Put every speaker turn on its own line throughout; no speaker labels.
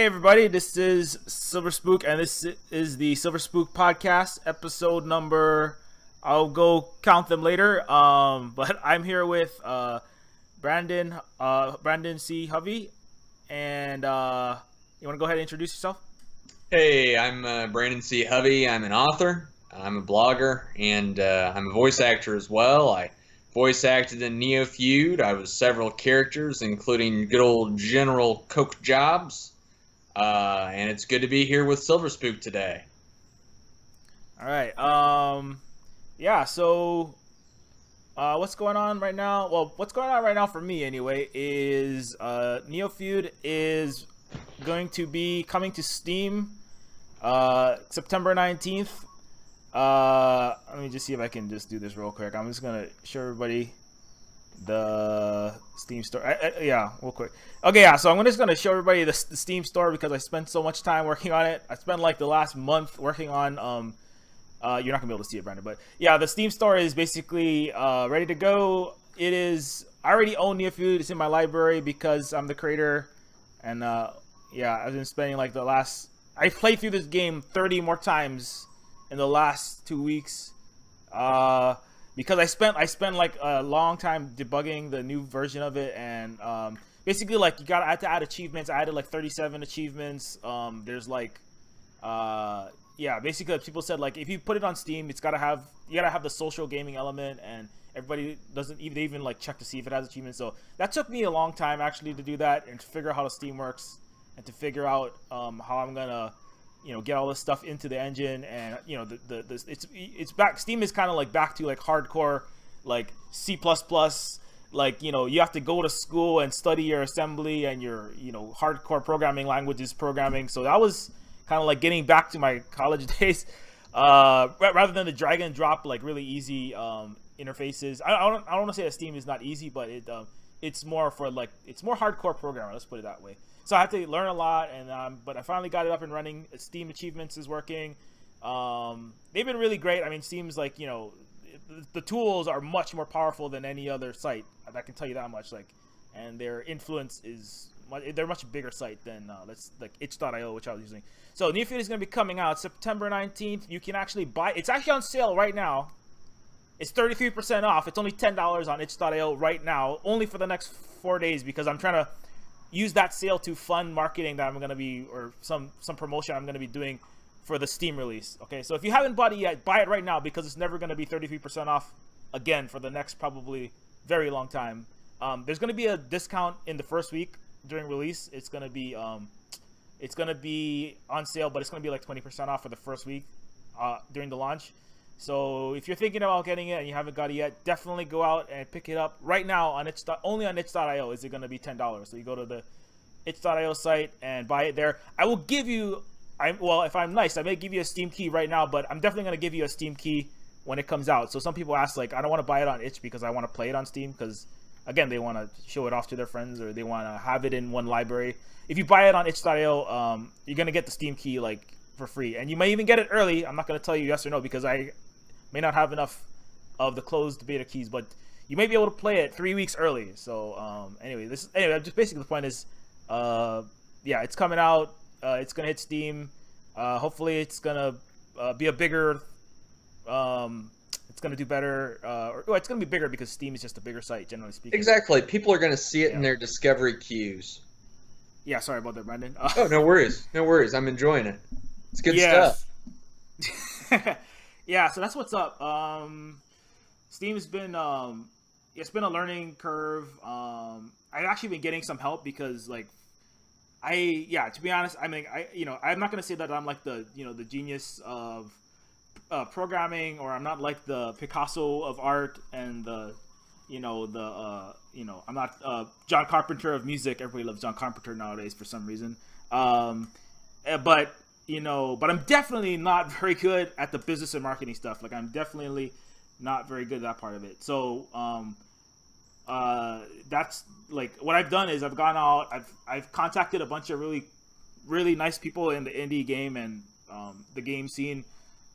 everybody, this is Silver Spook, and this is the Silver Spook podcast, episode number, I'll go count them later, but I'm here with Brandon C. Hovey, and you want to go ahead and introduce yourself?
Hey, I'm Brandon C. Hovey. I'm an author, I'm a blogger, and I'm a voice actor as well. I voice acted in Neofood. I was several characters, including good old General Coke Jobs. And it's good to be here with Silver Spook today.
All right. Yeah. So, what's going on right now? Well, what's going on right now for me, anyway, is Neofood is going to be coming to Steam September 19th. Let me just see if I can just do this real quick. I'm just gonna show everybody the Steam store. Yeah, real quick. Okay, yeah. So I'm just gonna show everybody the Steam store because I spent so much time working on it. I spent like the last month working on. You're not gonna be able to see it, Brandon, but yeah, the Steam store is basically ready to go. It is. I already own Neofood. It's in my library because I'm the creator, and yeah, I've been spending like the last. I played through this game 30 more times in the last 2 weeks, because I spent like a long time debugging the new version of it, and basically like I had to add achievements. I added like 37 achievements. There's like yeah, basically people said like if you put it on Steam, you gotta have the social gaming element, and everybody doesn't even like check to see if it has achievements. So that took me a long time actually to do that and to figure out how the Steam works and to figure out how I'm gonna get all this stuff into the engine. And it's back. Steam is kind of like back to like hardcore like C++, like you have to go to school and study your assembly and your hardcore programming languages programming. So that was kind of like getting back to my college days, rather than the drag and drop like really easy interfaces. I don't want to say that Steam is not easy, but it's more for like it's more hardcore programmer, let's put it that way. So I had to learn a lot, and but I finally got it up and running. Steam Achievements is working. They've been really great. I mean, Steam's like the tools are much more powerful than any other site. I can tell you that much. Like, and their influence is they're a much bigger site than like itch.io, which I was using. So Neofood is going to be coming out September 19th. You can actually buy. It's actually on sale right now. It's 33% off. It's only $10 on itch.io right now, only for the next 4 days, because I'm trying to use that sale to fund marketing that I'm going to be, or some promotion I'm going to be doing for the Steam release. Okay, so if you haven't bought it yet, buy it right now, because it's never going to be 33% off again for the next probably very long time. There's going to be a discount in the first week during release. It's going to be on sale, but it's going to be like 20% off for the first week during the launch. So if you're thinking about getting it and you haven't got it yet, definitely go out and pick it up right now on only on itch.io is it going to be $10. So you go to the itch.io site and buy it there. I will give you, well, if I'm nice, I may give you a Steam key right now, but I'm definitely going to give you a Steam key when it comes out. So some people ask, like, I don't want to buy it on itch because I want to play it on Steam, because again, they want to show it off to their friends, or they want to have it in one library. If you buy it on itch.io, you're going to get the Steam key like for free, and you may even get it early. I'm not going to tell you yes or no because I may not have enough of the closed beta keys, but you may be able to play it 3 weeks early. So anyway, just basically the point is, yeah, it's coming out. It's gonna hit Steam. Hopefully, it's gonna be a bigger. It's gonna do better. It's gonna be bigger because Steam is just a bigger site, generally speaking.
Exactly. People are gonna see it in their discovery queues.
Yeah, sorry about that, Brandon.
Oh, no worries. No worries. I'm enjoying it. It's good stuff.
Yeah, so that's what's up. Steam's been it's been a learning curve. I've actually been getting some help because like to be honest, I mean I'm not gonna say that I'm like the the genius of programming, or I'm not like the Picasso of art, and the I'm not John Carpenter of music. Everybody loves John Carpenter nowadays for some reason. But I'm definitely not very good at the business and marketing stuff. Like, I'm definitely not very good at that part of it. So, that's like what I've done is I've gone out, I've contacted a bunch of really, really nice people in the indie game and the game scene.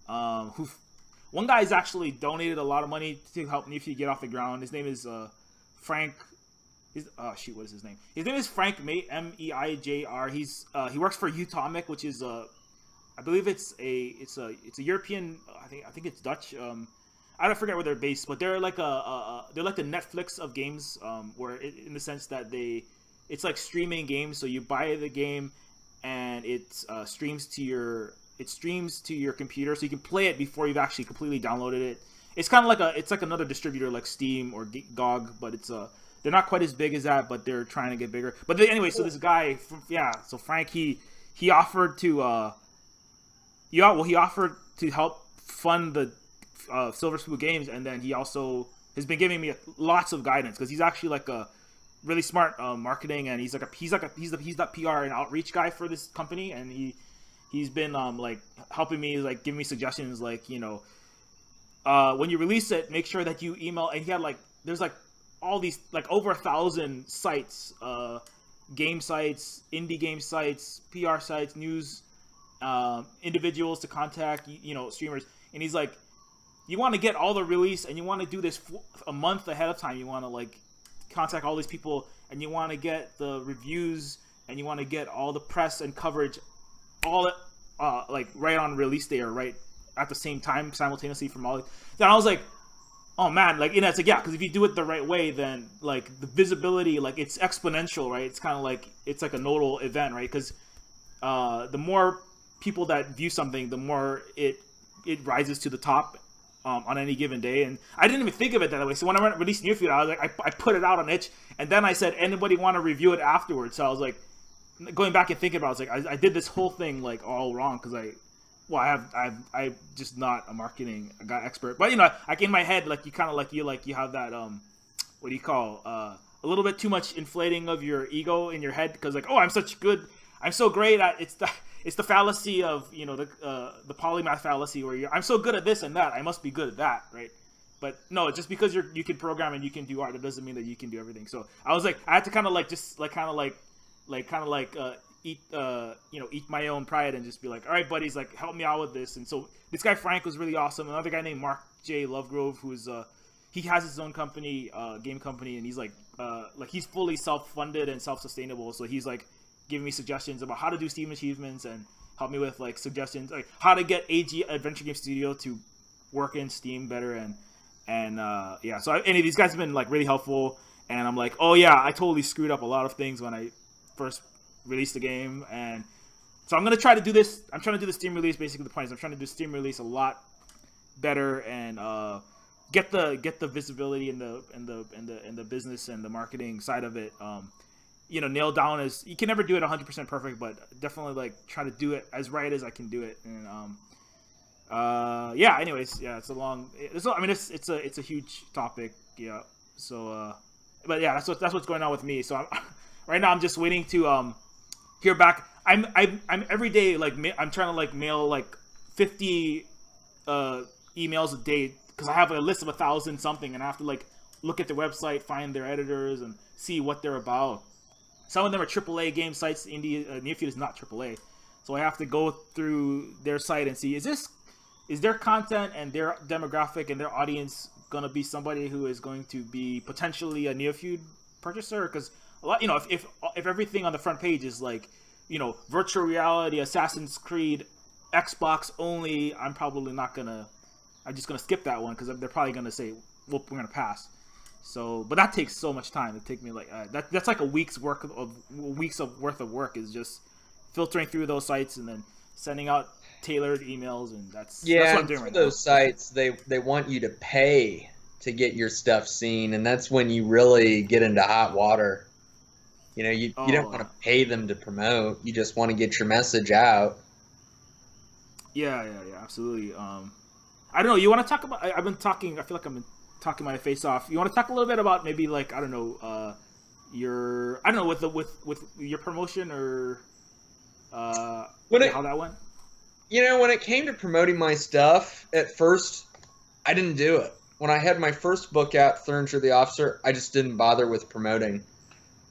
One guy's actually donated a lot of money to help me if you get off the ground. His name is Frank shoot, what is his name? His name is Frank Meijer. He works for Utomic, which is I believe it's a European. I think it's Dutch. I don't forget where they're based, but they're like they're like the Netflix of games, in the sense that it's like streaming games. So you buy the game, and it streams to your computer, so you can play it before you've actually completely downloaded it. It's kind of like another distributor like Steam or GOG, but they're not quite as big as that, but they're trying to get bigger. But anyway, so this guy, so Frank, he offered to he offered to help fund the Silver Spoon Games, and then he also has been giving me lots of guidance because he's actually like a really smart marketing, and he's the PR and outreach guy for this company, and he's been like helping me, like giving me suggestions, like, you know, when you release it, make sure that you email. And he had like, there's like all these like over 1,000 sites, game sites, indie game sites, PR sites, news, individuals to contact, you know, streamers. And he's like, you want to get all the release, and you want to do this a month ahead of time. You want to like contact all these people, and you want to get the reviews, and you want to get all the press and coverage, all like right on release day or right at the same time, simultaneously from all. Then I was like, oh man, like, you know, it's like, yeah, because if you do it the right way, then like the visibility, like it's exponential, right? It's kind of like, it's like a nodal event, right? Because the more people that view something, the more it rises to the top on any given day. And I didn't even think of it that way. So when I released Neofood, I was like, I put it out on itch, and then I said, anybody want to review it afterwards? So I was like, going back and thinking about it, I was like, I did this whole thing like all wrong because I'm just not a marketing guy expert. But you know, like in my head, like you have that what do you call a little bit too much inflating of your ego in your head, because like, oh, I'm so great at it's the fallacy of, you know, the polymath fallacy, where I'm so good at this and that, I must be good at that, right? But no, just because you can program and you can do art, that doesn't mean that you can do everything. So I was like, I had to kind of like just like eat eat my own pride and just be like, all right, buddies, like help me out with this. And so this guy Frank was really awesome. Another guy named Mark J. Lovegrove, who's he has his own company, game company, and he's like he's fully self-funded and self-sustainable. So he's like giving me suggestions about how to do Steam achievements, and help me with like suggestions like how to get AG Adventure Game Studio to work in Steam better. And yeah, so any of these guys have been like really helpful. And I'm like, oh yeah, I totally screwed up a lot of things when I first released the game. And so I'm gonna try to do this. I'm trying to do the Steam release. Basically, the point is I'm trying to do Steam release a lot better, and get the visibility in the business and the marketing side of it. You know, nailed down. As you can never do it 100% perfect, but definitely like try to do it as right as I can do it. And yeah. Anyways, yeah, it's a huge topic. Yeah. So, but yeah, that's what's going on with me. So right now I'm just waiting to hear back. I'm every day like I'm trying to like mail like 50 emails a day, because I have a list of 1,000 something, and I have to like look at their website, find their editors, and see what they're about. Some of them are AAA game sites. Neofood is not AAA, so I have to go through their site and see, is their content and their demographic and their audience gonna be somebody who is going to be potentially a Neofood purchaser? Because a lot, you know, if everything on the front page is like, you know, virtual reality, Assassin's Creed, Xbox only, I'm just gonna skip that one, because they're probably gonna say, well, we're gonna pass. So, but that takes so much time. It takes me like that's like a week's worth of work, is just filtering through those sites and then sending out tailored emails, and that's what I'm doing right now.
Those sites, they want you to pay to get your stuff seen, and that's when you really get into hot water. You know, you don't want to pay them to promote. You just want to get your message out.
Yeah, absolutely. I don't know. You want to talk about? I've been talking. I feel like I've been talking my face off. You want to talk a little bit about maybe like, I don't know, with your promotion, or how that went?
You know, when it came to promoting my stuff, at first, I didn't do it. When I had my first book out, Thurnger the Officer, I just didn't bother with promoting.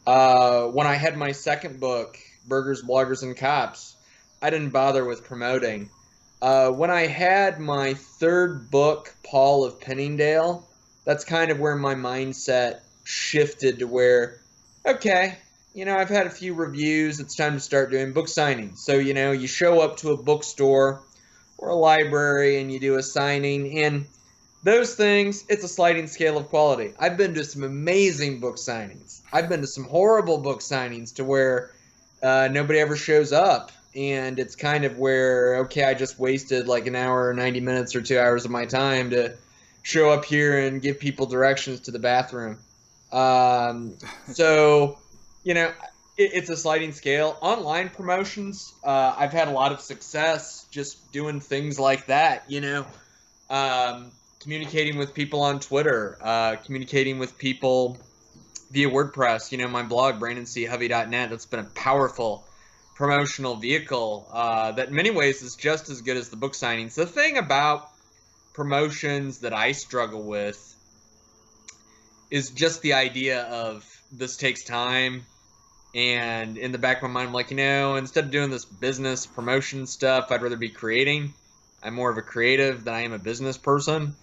When I had my second book, Burgers, Bloggers, and Cops, I didn't bother with promoting. When I had my third book, Paul of Penningdale, that's kind of where my mindset shifted to where Okay, I've had a few reviews. It's time to start doing book signings. So, you show up to a bookstore or a library and you do a signing, and those things, it's a sliding scale of quality. I've been to some amazing book signings. I've been to some horrible book signings to where nobody ever shows up. And it's kind of where, okay, I just wasted like an hour, 90 minutes, or 2 hours of my time to show up here and give people directions to the bathroom. So, it's a sliding scale. Online promotions, I've had a lot of success just doing things like that, communicating with people on Twitter, communicating with people via WordPress, my blog, BrandonCHovey.net. That's been a powerful promotional vehicle that in many ways is just as good as the book signings. The thing about promotions that I struggle with is just the idea of this takes time. And in the back of my mind, I'm like, instead of doing this business promotion stuff, I'd rather be creating. I'm more of a creative than I am a business person.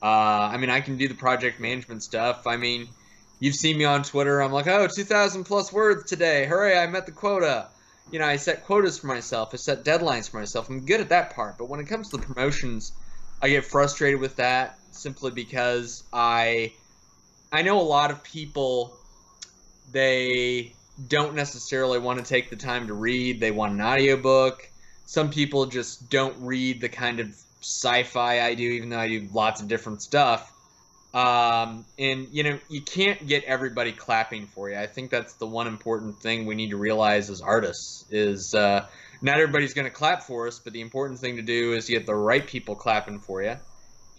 I can do the project management stuff. You've seen me on Twitter. I'm like, 2,000 plus words today. Hooray, I met the quota. I set quotas for myself. I set deadlines for myself. I'm good at that part. But when it comes to the promotions, I get frustrated with that simply because I know a lot of people, they don't necessarily want to take the time to read. They want an audiobook. Some people just don't read the kind of sci-fi I do, even though I do lots of different stuff. And you can't get everybody clapping for you. I think that's the one important thing we need to realize as artists is not everybody's going to clap for us, but the important thing to do is get the right people clapping for you.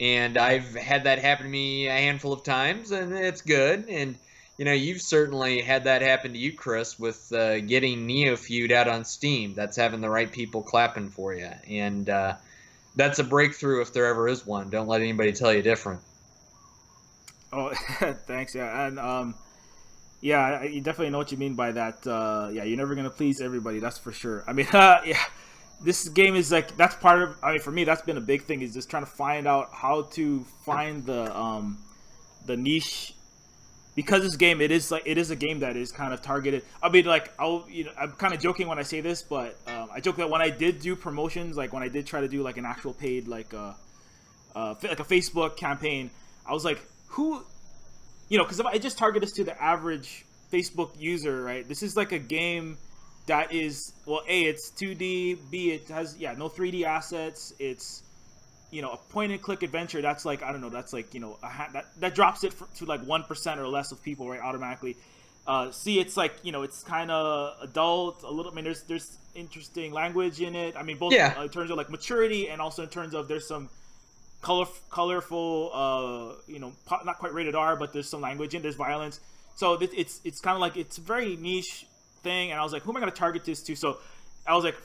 And I've had that happen to me a handful of times, and it's good. And you've certainly had that happen to you, Chris, with getting Neofood out on Steam. That's having the right people clapping for you. And that's a breakthrough if there ever is one. Don't let anybody tell you different.
Oh, thanks. Yeah, and yeah, you definitely know what you mean by that. Yeah, you're never gonna please everybody. That's for sure. Yeah, this game is like that's part of. For me, that's been a big thing is just trying to find out how to find the niche. Because this game, it is a game that is kind of targeted. I'm kind of joking when I say this, but I joke that when I did do promotions, like when I did try to do like an actual paid like a Facebook campaign, I was like, who, because if I just target this to the average Facebook user, right? This is like a game that is, well, A, it's 2D, B, it has no 3D assets. It's a point-and-click adventure. That's like, I don't know, that's like, that drops it to like 1% or less of people, right, automatically. C, it's like, it's kind of adult, a little. There's interesting language in it. Both in terms of like maturity and also in terms of there's some colorful, not quite rated R, but there's some language in. There's violence. So it's kind of like it's a very niche thing. And I was like, who am I going to target this to? So I was like,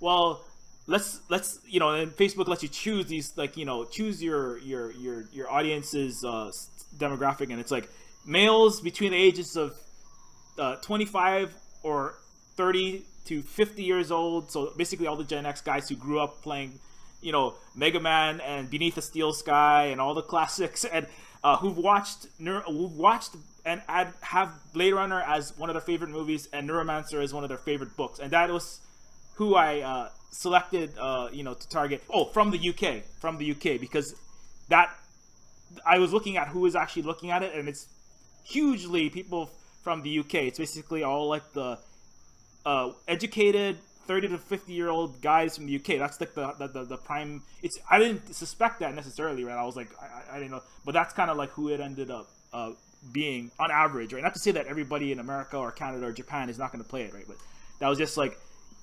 well. Let's and Facebook lets you choose these, like, choose your audience's demographic, and it's like males between the ages of 25 or 30 to 50 years old. So basically all the Gen X guys who grew up playing Mega Man and Beneath the Steel Sky and all the classics, and who've watched and have Blade Runner as one of their favorite movies and Neuromancer as one of their favorite books. And that was who I selected to target. From the UK, because that I was looking at who was actually looking at it, and it's hugely people from the UK. It's basically all like the educated 30 to 50-year-old guys from the UK. That's like the prime. I didn't suspect that necessarily, right? I was like, I didn't know, but that's kind of like who it ended up being on average, right? Not to say that everybody in America or Canada or Japan is not going to play it, right? But that was just like,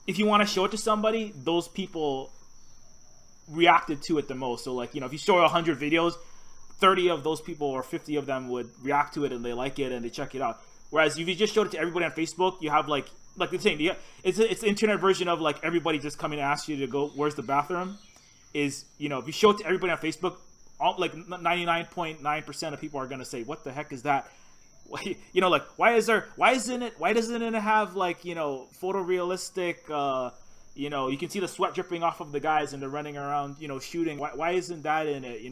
if you want to show it to somebody, those people reacted to it the most. So like, if you show 100 videos, 30 of those people or 50 of them would react to it and they like it and they check it out. Whereas if you just showed it to everybody on Facebook, you have like the same. It's the internet version of like everybody just coming to ask you to go, where's the bathroom? Is, if you show it to everybody on Facebook, like 99.9% of people are going to say, what the heck is that? Like, why doesn't it have like, photorealistic, you can see the sweat dripping off of the guys and they're running around, shooting. Why isn't that in it?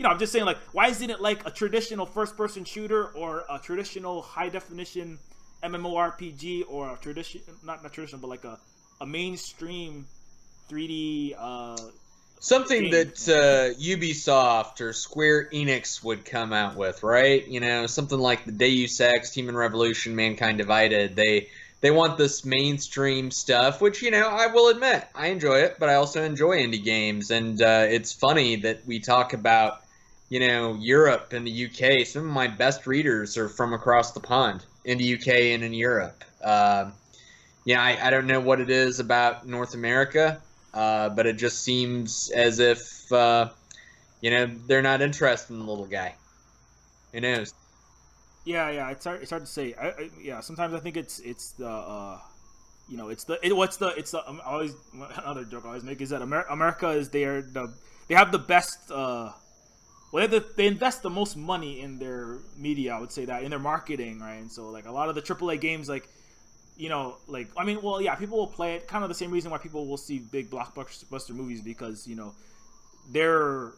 I'm just saying, like, why isn't it like a traditional first person shooter or a traditional high definition MMORPG or a tradition, not traditional, but like a mainstream 3D
something
game.
that Ubisoft or Square Enix would come out with, right? You know, something like the Deus Ex, Human Revolution, Mankind Divided. They want this mainstream stuff, which, you know, I will admit, I enjoy it, but I also enjoy indie games. And it's funny that we talk about, you know, Europe and the UK. Some of my best readers are from across the pond in the UK and in Europe. Yeah, I don't know what it is about North America, but it just seems as if, you know, they're not interested in the little guy. Who knows?
Yeah, it's hard to say. Yeah, sometimes I think it's the you know, it's the I always, another joke I always make is that America is they have the best they invest the most money in their media. I would say that in their marketing, right? And so like a lot of the AAA games, like, you know, like, I mean, well, yeah, people will play it. Kind of the same reason why people will see big blockbuster movies, because, you know, their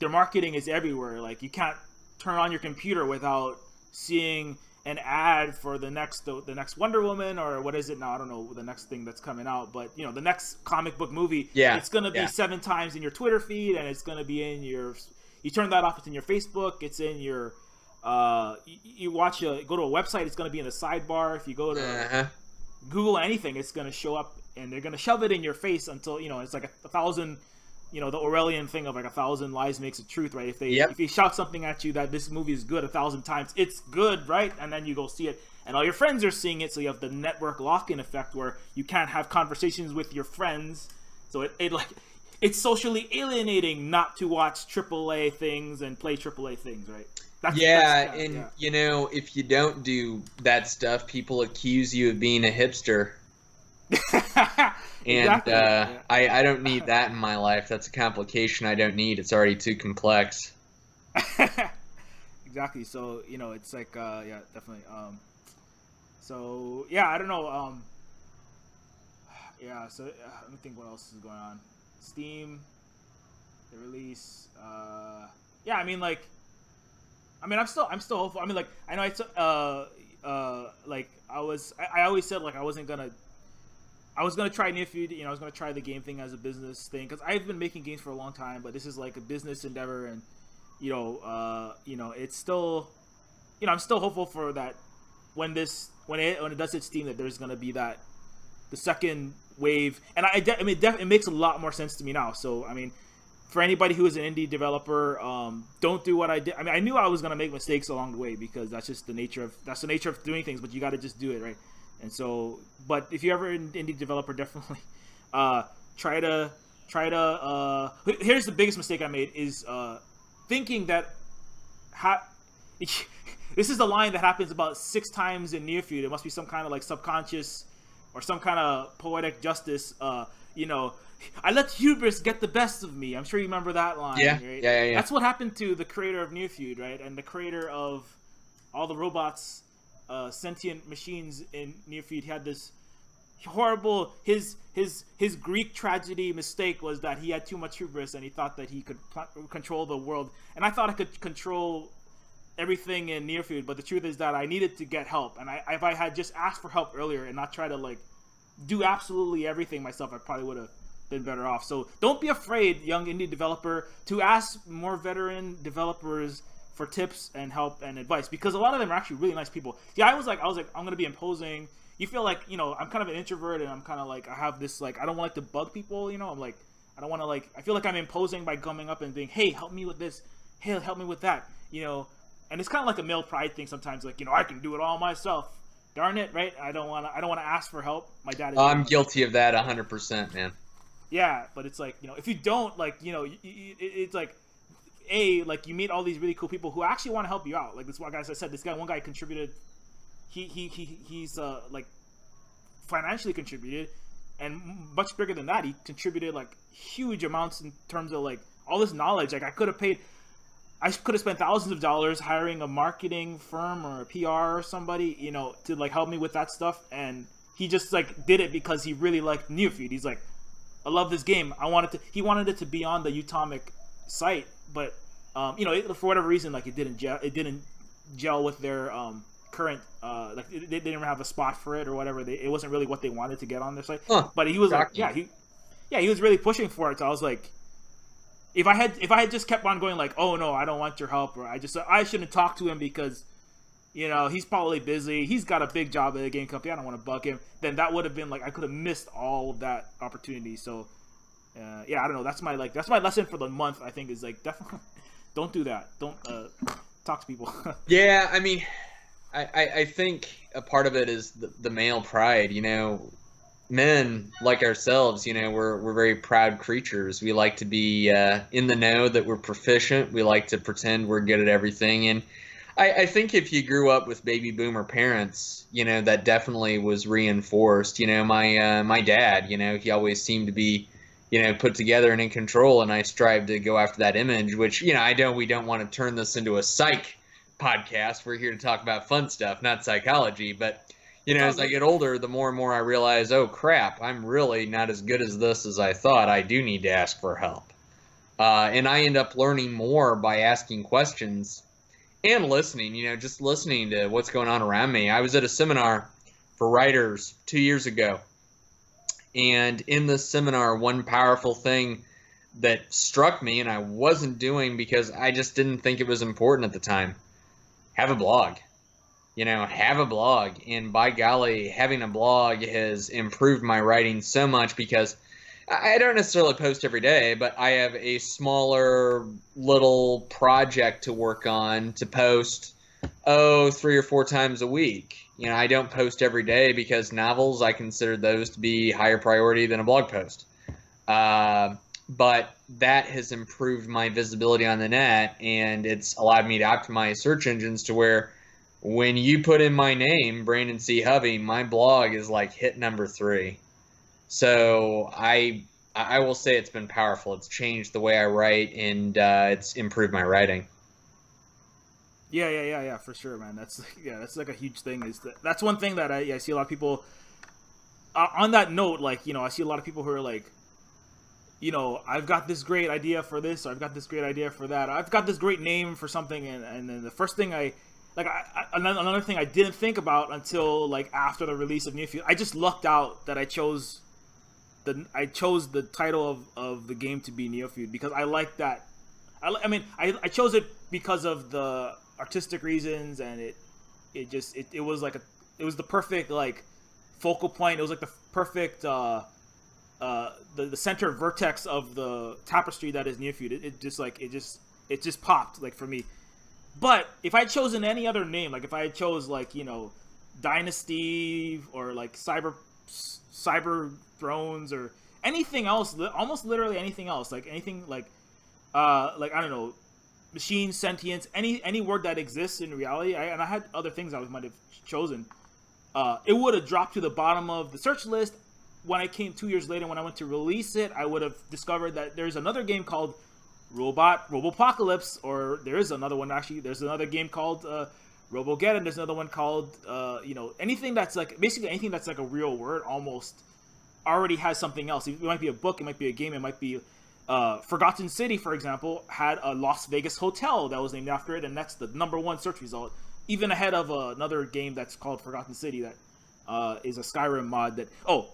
marketing is everywhere. Like, you can't turn on your computer without seeing an ad for the next Wonder Woman, or what is it now? I don't know the next thing that's coming out, but, you know, the next comic book movie.
Yeah,
it's gonna be 7 times in your Twitter feed, and it's gonna be in your. You turn that off, it's in your Facebook. It's in your. You go to a website, it's gonna be in the sidebar. If you go to Google anything, it's gonna show up, and they're gonna shove it in your face until, you know, it's like a thousand. You know, the Orwellian thing of like 1,000 lies makes a truth, right? If you shout something at you that this movie is good 1,000 times, it's good, right? And then you go see it, and all your friends are seeing it, so you have the network lock-in effect where you can't have conversations with your friends. So it's socially alienating not to watch AAA things and play AAA things, right?
You know, if you don't do that stuff, people accuse you of being a hipster. And
Exactly.
I don't need that in my life. That's a complication I don't need. It's already too complex.
Exactly. So, you know, it's like, yeah, definitely. So, yeah, I don't know. Yeah, so let me think what else is going on. Steam, the release. Yeah, I mean, like, I'm still hopeful. I mean, like, I know I always said, like, I was gonna try Neofood, you know, I was gonna try the game thing as a business thing, because I've been making games for a long time, but this is like a business endeavor, and you know, it's still, you know, I'm still hopeful for that when it does hit Steam, that there's gonna be the second wave, and it makes a lot more sense to me now. So I mean, for anybody who is an indie developer, don't do what I did. I mean, I knew I was gonna make mistakes along the way, because that's just the nature of doing things, but you got to just do it, right? And so, but if you're ever an indie developer, definitely try to. Here's the biggest mistake I made is thinking that this is the line that happens about 6 times in Neofood. It must be some kind of like subconscious or some kind of poetic justice. You know, I let hubris get the best of me. I'm sure you remember that line.
Yeah,
right?
yeah.
That's what happened to the creator of Neofood, right? And the creator of all the robots. Sentient machines in Neofood. He had this horrible his Greek tragedy mistake was that he had too much hubris, and he thought that he could control the world, and I thought I could control everything in Neofood, but the truth is that I needed to get help, and if I had just asked for help earlier and not try to like do absolutely everything myself, I probably would have been better off. So don't be afraid, young indie developer, to ask more veteran developers for tips and help and advice, because a lot of them are actually really nice people. Yeah, I was like, I'm gonna be imposing. You feel like, you know, I'm kind of an introvert, and I'm kind of like, I have this like, I don't want to bug people, you know. I'm like, I don't want to like, I feel like I'm imposing by coming up and being, hey, help me with this, hey, help me with that, you know. And it's kind of like a male pride thing sometimes, like, you know, I can do it all myself. Darn it, right? I don't want to ask for help. My dad is.
I'm guilty of that 100%, man.
Yeah, but it's like, you know, if you don't, like, you know, it's like. Like, you meet all these really cool people who actually want to help you out. Like this one guy, as I said, one guy contributed. He's like financially contributed, and much bigger than that, he contributed like huge amounts in terms of like all this knowledge. Like I could have spent thousands of dollars hiring a marketing firm or a PR or somebody, you know, to like help me with that stuff, and he just like did it because he really liked Neofood. He's like, I love this game. He wanted it to be on the Utomic site, but you know, for whatever reason, like it didn't gel with their current like they didn't have a spot for it or whatever. It wasn't really what they wanted to get on their site.
Huh.
But he was like,
Shocking.
he was really pushing for it. So I was like, if I had just kept on going like, oh no, I don't want your help, or I shouldn't talk to him because, you know, he's probably busy. He's got a big job at a game company. I don't want to bug him. Then that would have been like I could have missed all of that opportunity. So, yeah, I don't know. That's my lesson for the month. I think is like definitely don't do that. Don't talk to people.
Yeah, I mean, I think a part of it is the male pride. You know, men like ourselves, you know, we're very proud creatures. We like to be in the know that we're proficient. We like to pretend we're good at everything. And I think if you grew up with baby boomer parents, you know, that definitely was reinforced. You know, my dad, you know, he always seemed to be, you know, put together and in control, and I strive to go after that image, which, you know, we don't want to turn this into a psych podcast. We're here to talk about fun stuff, not psychology. But, you know, as I get older, the more and more I realize, oh, crap, I'm really not as good as this as I thought. I do need to ask for help. And I end up learning more by asking questions and listening, you know, just listening to what's going on around me. I was at a seminar for writers 2 years ago. And in this seminar, one powerful thing that struck me, and I wasn't doing because I just didn't think it was important at the time, have a blog. You know, have a blog. And by golly, having a blog has improved my writing so much because I don't necessarily post every day, but I have a smaller little project to work on to post, 3 or 4 times a week. You know, I don't post every day because novels, I consider those to be higher priority than a blog post. But that has improved my visibility on the net, and it's allowed me to optimize search engines to where when you put in my name, Brandon C. Hovey, my blog is like hit number 3. So I will say it's been powerful. It's changed the way I write, and it's improved my writing.
Yeah, for sure, man. That's like a huge thing. That's one thing that I see a lot of people. On that note, like, you know, I see a lot of people who are like, you know, I've got this great idea for this, or I've got this great idea for that, or I've got this great name for something, and then the first thing another thing I didn't think about until like after the release of Neofood, I just lucked out that I chose the title of the game to be Neofood because I like that. I chose it because of the artistic reasons, and it was the perfect like focal point. It was like the perfect the center vertex of the tapestry that is Neofood. It just popped like for me. But if I had chosen any other name, like if I had chose like, you know, Dynasty or like Cyber Thrones or anything else, almost literally anything else, like anything like I don't know, machine sentience, any word that exists in reality, and I had other things I might have chosen, it would have dropped to the bottom of the search list. When I came 2 years later, when I went to release it, I would have discovered that there's another game called Robopocalypse, or there is another one actually. There's another game called Robogeddon. There's another one called you know, anything that's like basically anything that's like a real word almost already has something else. It might be a book, it might be a game, it might be Forgotten City, for example, had a Las Vegas hotel that was named after it, and that's the #1 search result, even ahead of another game that's called Forgotten City that is a Skyrim mod. That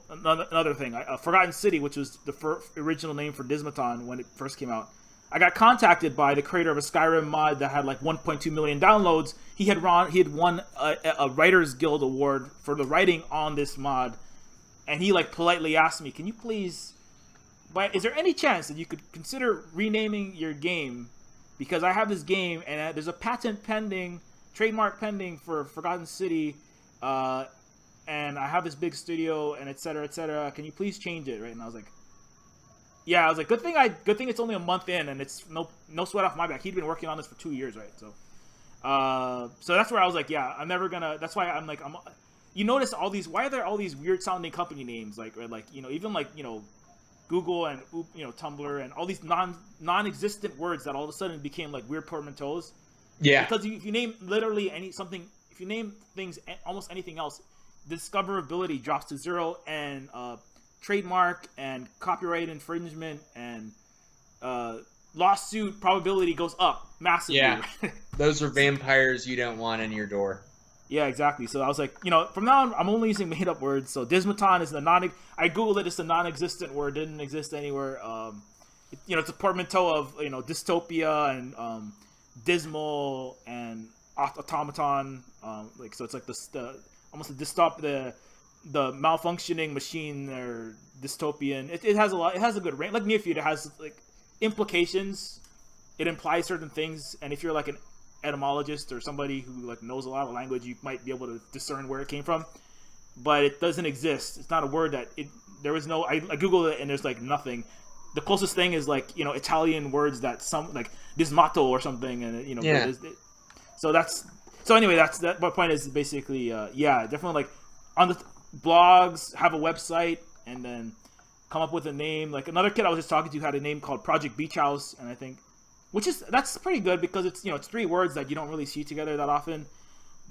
another thing, Forgotten City, which was the original name for Dismaton when it first came out. I got contacted by the creator of a Skyrim mod that had like 1.2 million downloads. He had won a Writers Guild award for the writing on this mod, and he like politely asked me, "Can you please? Is there any chance that you could consider renaming your game? Because I have this game and there's a patent pending, trademark pending for Forgotten City, and I have this big studio and et cetera, et cetera. Can you please change it?" Right? And I was like, yeah, I was like, good thing it's only a month in, and it's no sweat off my back. He'd been working on this for 2 years, right? So, so that's where I was like, yeah, I'm never gonna. That's why I'm like, you notice all these. Why are there all these weird sounding company names, like, or like, you know, even like, you know, Google and, you know, Tumblr and all these non-existent words that all of a sudden became like weird portmanteaus.
Yeah.
Because if you name literally if you name things almost anything else, discoverability drops to 0, and trademark and copyright infringement and lawsuit probability goes up massively.
Yeah. Those are vampires you don't want in your door.
Yeah, exactly. So I was like, from now on, I'm only using made up words. So Dismaton is I googled it. It's a non-existent word. Didn't exist anywhere. It's a portmanteau of dystopia and dismal and automaton. So it's like the almost the malfunctioning machine or dystopian. It has a lot. It has a good range. Like Neofood, it has like implications. It implies certain things, and if you're like an etymologist or somebody who like knows a lot of language, you might be able to discern where it came from. But it doesn't exist. It's not a word that there was no. I googled it and there's like nothing. The closest thing is like Italian words that some like dismato or something, and
Yeah.
So anyway, that's that. My point is basically definitely like on the blogs, have a website, and then come up with a name. Like another kid I was just talking to had a name called Project Beach House, and I think that's pretty good because it's it's 3 words that you don't really see together that often.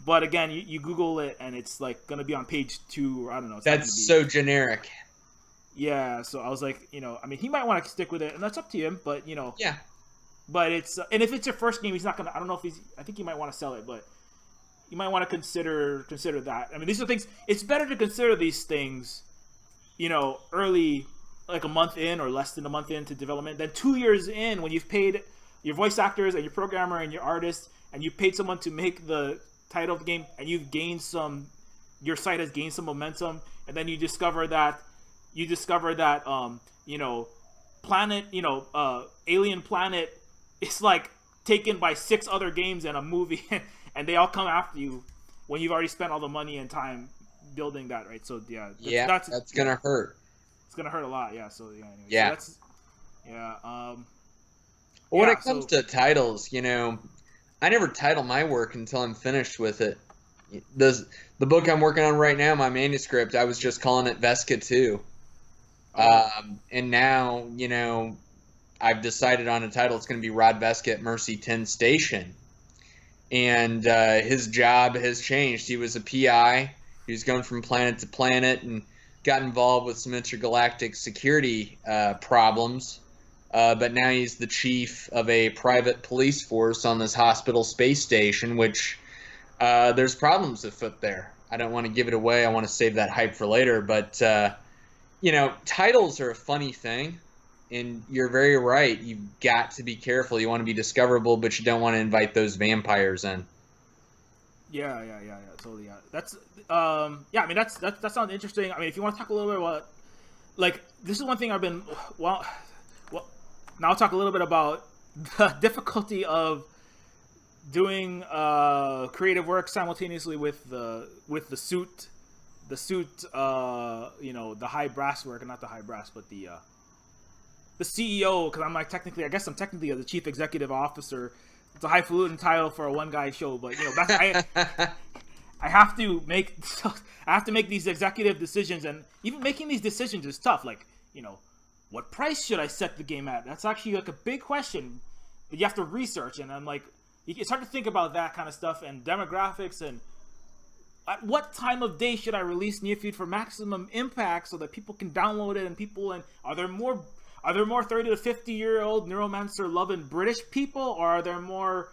But again, you Google it and it's like gonna be on page 2 or I don't know.
That's so generic.
Yeah, so I was like, I mean, he might want to stick with it, and that's up to him. But
Yeah.
But it's and if it's your first game, he's not gonna. I don't know if I think he might want to sell it, but you might want to consider that. I mean, these are things. It's better to consider these things, early, like a month in or less than a month into development, than 2 years in when you've paid your voice actors and your programmer and your artist, and you paid someone to make the title of the game, and you've gained your site has gained some momentum, and then you discover that planet, Alien Planet is like taken by 6 other games and a movie, and they all come after you when you've already spent all the money and time building that, right? So
that's gonna hurt.
It's gonna hurt a lot, yeah. So anyway,
yeah.
So that's,
when it comes to titles, I never title my work until I'm finished with it. The book I'm working on right now, my manuscript, I was just calling it Vesca 2. And now, I've decided on a title. It's going to be Rod Vesca at Mercy 10 Station. And his job has changed. He was a PI. He was going from planet to planet and got involved with some intergalactic security problems. But now he's the chief of a private police force on this hospital space station, which there's problems afoot there. I don't want to give it away. I want to save that hype for later. But, titles are a funny thing. And you're very right. You've got to be careful. You want to be discoverable, but you don't want to invite those vampires in.
Yeah, totally. Yeah, that's I mean, that sounds interesting. I mean, if you want to talk a little bit about, like, this is one thing I've been now I'll talk a little bit about the difficulty of doing creative work simultaneously with the suit, the high brass work, and not the high brass, but the CEO, because I'm technically the chief executive officer. It's a highfalutin title for a one guy show, but I have to make these executive decisions, and even making these decisions is tough. Like, what price should I set the game at? That's actually like a big question that you have to research, and I'm like, it's hard to think about that kind of stuff and demographics and at what time of day should I release Neofood for maximum impact so that people can download it, and are there more 30 to 50-year-old neuromancer loving British people, or are there more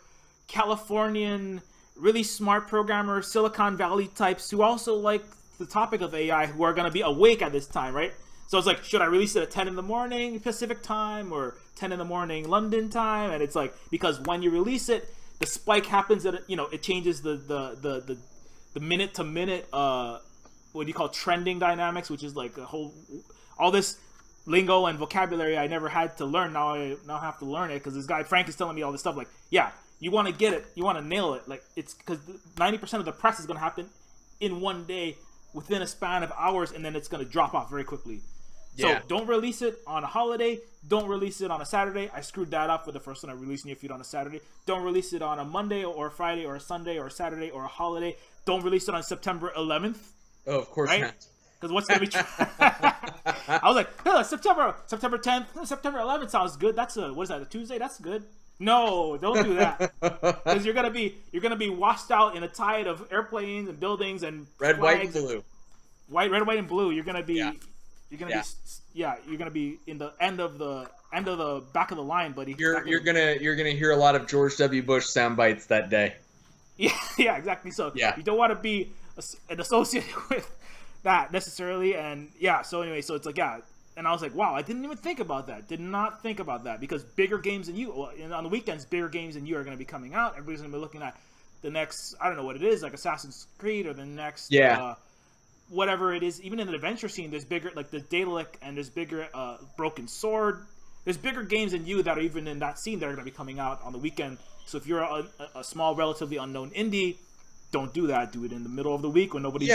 Californian really smart programmers, Silicon Valley types who also like the topic of AI, who are going to be awake at this time, right? So it's like, should I release it at 10 in the morning Pacific time or 10 in the morning London time? And it's like, because when you release it, the spike happens at, it changes the minute to minute, what do you call trending dynamics, which is like all this lingo and vocabulary I never had to learn. Now I have to learn it because this guy Frank is telling me all this stuff. Like, yeah, you want to get it, you want to nail it. Like, it's because 90% of the press is going to happen in one day within a span of hours, and then it's going to drop off very quickly. So don't release it on a holiday. Don't release it on a Saturday. I screwed that up for the first one. I released Neofood on a Saturday. Don't release it on a Monday or a Friday or a Sunday or a Saturday or a holiday. Don't release it on September 11th.
Oh, of course not.
Because what's going to be... I was like, September 10th, September 11th sounds good. That's what is that, a Tuesday? That's good. No, don't do that. Because you're gonna be washed out in a tide of airplanes and buildings and
red, white, and blue.
Red, white, and blue. You're gonna be in the end of the back of the line, buddy.
You're gonna hear a lot of George W. Bush sound bites that day.
yeah, exactly. So
Yeah.
you don't want to be an associate with that necessarily. And yeah, so anyway, so it's like, yeah. And I was like, wow, I didn't even think about that. Did not think about that, because bigger games than you, well, on the weekends, bigger games than you are going to be coming out. Everybody's going to be looking at the next, I don't know what it is, like Assassin's Creed, or the next, whatever it is. Even in the adventure scene, there's bigger, like the Daedalic, and there's bigger Broken Sword. There's bigger games than you that are even in that scene that are going to be coming out on the weekend. So if you're a small, relatively unknown indie, don't do that. Do it in the middle of the week when nobody's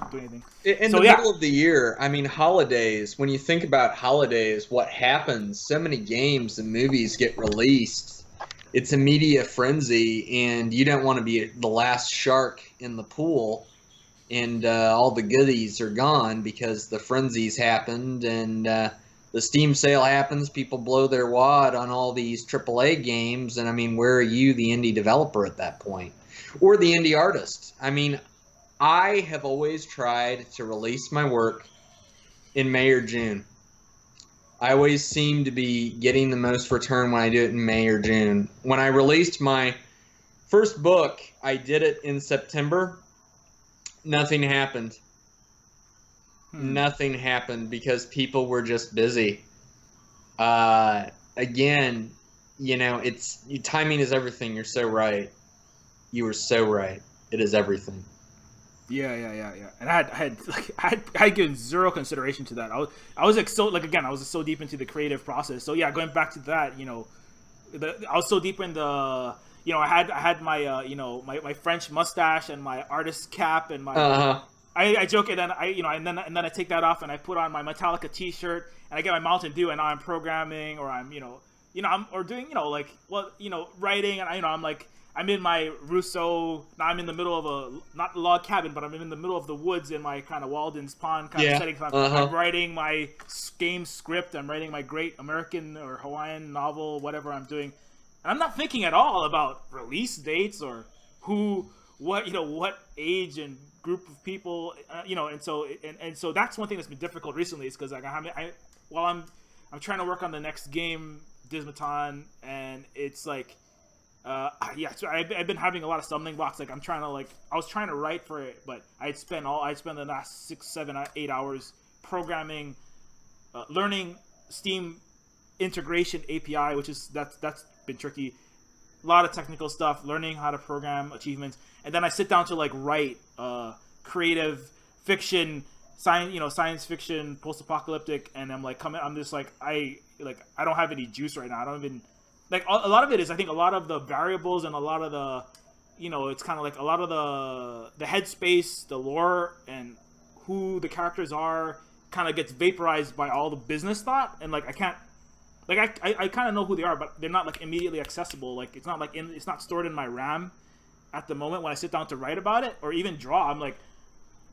doing anything.
In the middle of the year, I mean, holidays, when you think about holidays, what happens, so many games and movies get released. It's a media frenzy, and you don't want to be the last shark in the pool, and all the goodies are gone because the frenzies happened, and the Steam sale happens, people blow their wad on all these AAA games, and I mean, where are you, the indie developer, at that point? Or the indie artist? I mean, I have always tried to release my work in May or June. I always seem to be getting the most return when I do it in May or June. When I released my first book, I did it in September. Nothing happened. Nothing happened because people were just busy. Again, you know, timing is everything. You're so right. You were so right. It is everything.
Yeah. And I had given zero consideration to that. I was like so, like, again, I was so deep into the creative process. So yeah, going back to that, you know, I was so deep in the, you know, I had my you know, my French mustache and my artist cap and my I joke, and then and then I take that off and I put on my Metallica T-shirt and I get my Mountain Dew, and now I'm programming, or I'm I'm or doing writing, and I'm like, I'm in my Rousseau. Now I'm in the middle of not a log cabin, but I'm in the middle of the woods in my kind of Walden's Pond kind of setting. I'm writing my game script. I'm writing my great American or Hawaiian novel, whatever I'm doing. And I'm not thinking at all about release dates or what age and group of people, and so that's one thing that's been difficult recently, is because like I'm trying to work on the next game, Dismaton, and it's like. So I've been having a lot of stumbling blocks. Like I was trying to write for it, but I'd spent the last 6, 7, 8 hours programming, learning Steam integration API, which is that's been tricky. A lot of technical stuff, learning how to program achievements, and then I sit down to like write creative fiction, science fiction, post-apocalyptic, and I'm just like I don't have any juice right now. I don't even. Like, a lot of it is, I think, a lot of the variables and a lot of the, it's kind of like a lot of the headspace, the lore, and who the characters are kind of gets vaporized by all the business thought. And, like, I can't, like, I kind of know who they are, but they're not, like, immediately accessible. Like, it's not stored in my RAM at the moment when I sit down to write about it or even draw. I'm like,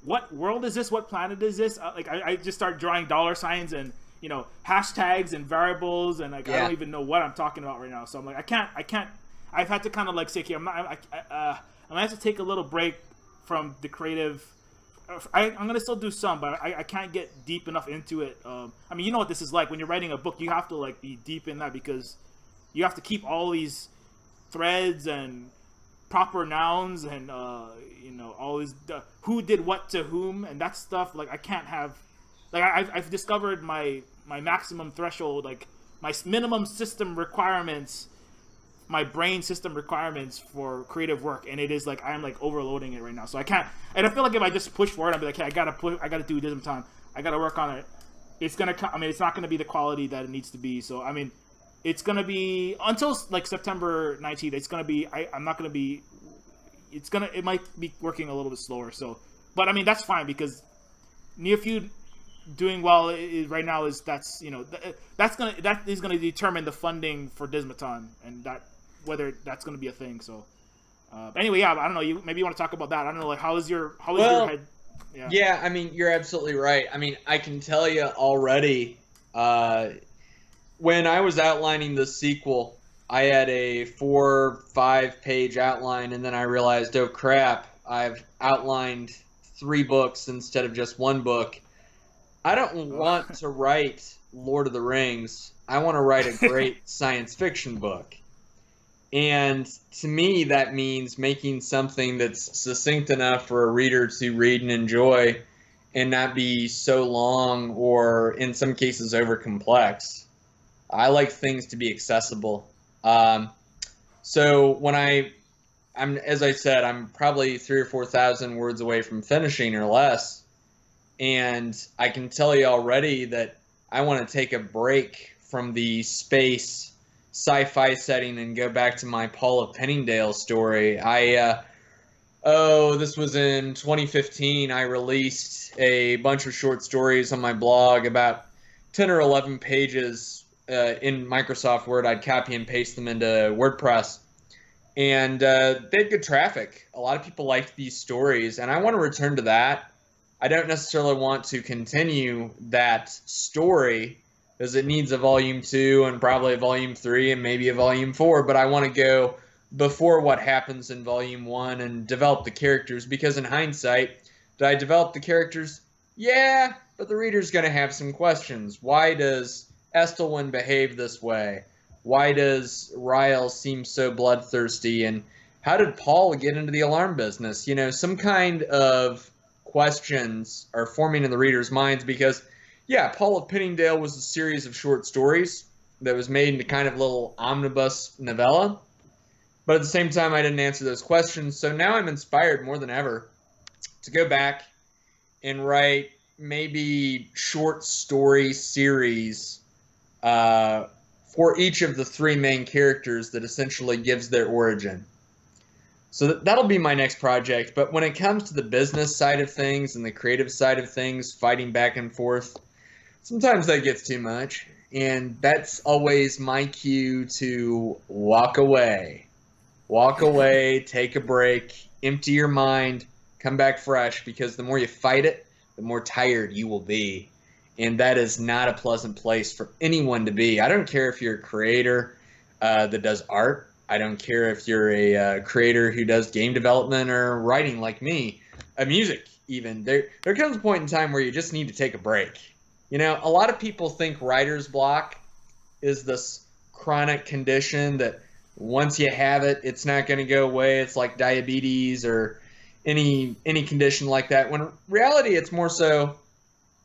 what world is this? What planet is this? I just start drawing dollar signs and, hashtags and variables, and like I don't even know what I'm talking about right now. So I'm like, I can't. I've had to kind of like say, okay, I'm gonna have to take a little break from the creative. I'm gonna still do some, but I can't get deep enough into it. I mean, you know what this is like when you're writing a book. You have to like be deep in that because you have to keep all these threads and proper nouns and all these who did what to whom and that stuff. Like I can't have. Like I've discovered my maximum threshold, like my minimum system requirements, my brain system requirements for creative work, and it is like I'm like overloading it right now. So I can't, and I feel like if I just push forward, I'll be like, hey, I gotta do this time. I gotta work on it. It's gonna, it's not gonna be the quality that it needs to be. So I mean, it's gonna be until like September 19th. It's gonna be, I'm not gonna be. It might be working a little bit slower. So, but I mean that's fine because Neofood doing well right now is that is gonna determine the funding for Dismaton and that whether that's gonna be a thing. So anyway, I don't know. Maybe you want to talk about that. I don't know. Like how is your head?
Yeah, I mean you're absolutely right. I mean I can tell you already. When I was outlining the sequel, I had a 4-5 page outline, and then I realized, oh crap, I've outlined 3 books instead of just 1 book. I don't want to write Lord of the Rings. I want to write a great science fiction book. And to me, that means making something that's succinct enough for a reader to read and enjoy and not be so long or, in some cases, over complex. I like things to be accessible. So when as I said, I'm probably 3,000 or 4,000 words away from finishing or less. And I can tell you already that I want to take a break from the space sci-fi setting and go back to my Paul of Penningdale story. This was in 2015. I released a bunch of short stories on my blog, about 10 or 11 pages in Microsoft Word. I'd copy and paste them into WordPress. And they had good traffic. A lot of people liked these stories, and I want to return to that. I don't necessarily want to continue that story because it needs a volume 2 and probably a volume 3 and maybe a volume 4, but I want to go before what happens in volume 1 and develop the characters, because in hindsight, did I develop the characters? Yeah, but the reader's going to have some questions. Why does Estelwyn behave this way? Why does Ryle seem so bloodthirsty? And how did Paul get into the alarm business? You know, some kind of questions are forming in the reader's minds because, yeah, Paul of Penningdale was a series of short stories that was made into kind of little omnibus novella. But at the same time, I didn't answer those questions. So now I'm inspired more than ever to go back and write maybe short story series for each of the 3 main characters that essentially gives their origin. So that'll be my next project. But when it comes to the business side of things and the creative side of things, fighting back and forth, sometimes that gets too much. And that's always my cue to walk away. Walk away, take a break, empty your mind, come back fresh, because the more you fight it, the more tired you will be. And that is not a pleasant place for anyone to be. I don't care if you're a creator that does art. I don't care if you're a creator who does game development or writing like me, music even. There comes a point in time where you just need to take a break. You know, a lot of people think writer's block is this chronic condition that once you have it, it's not going to go away. It's like diabetes or any condition like that. When in reality, it's more so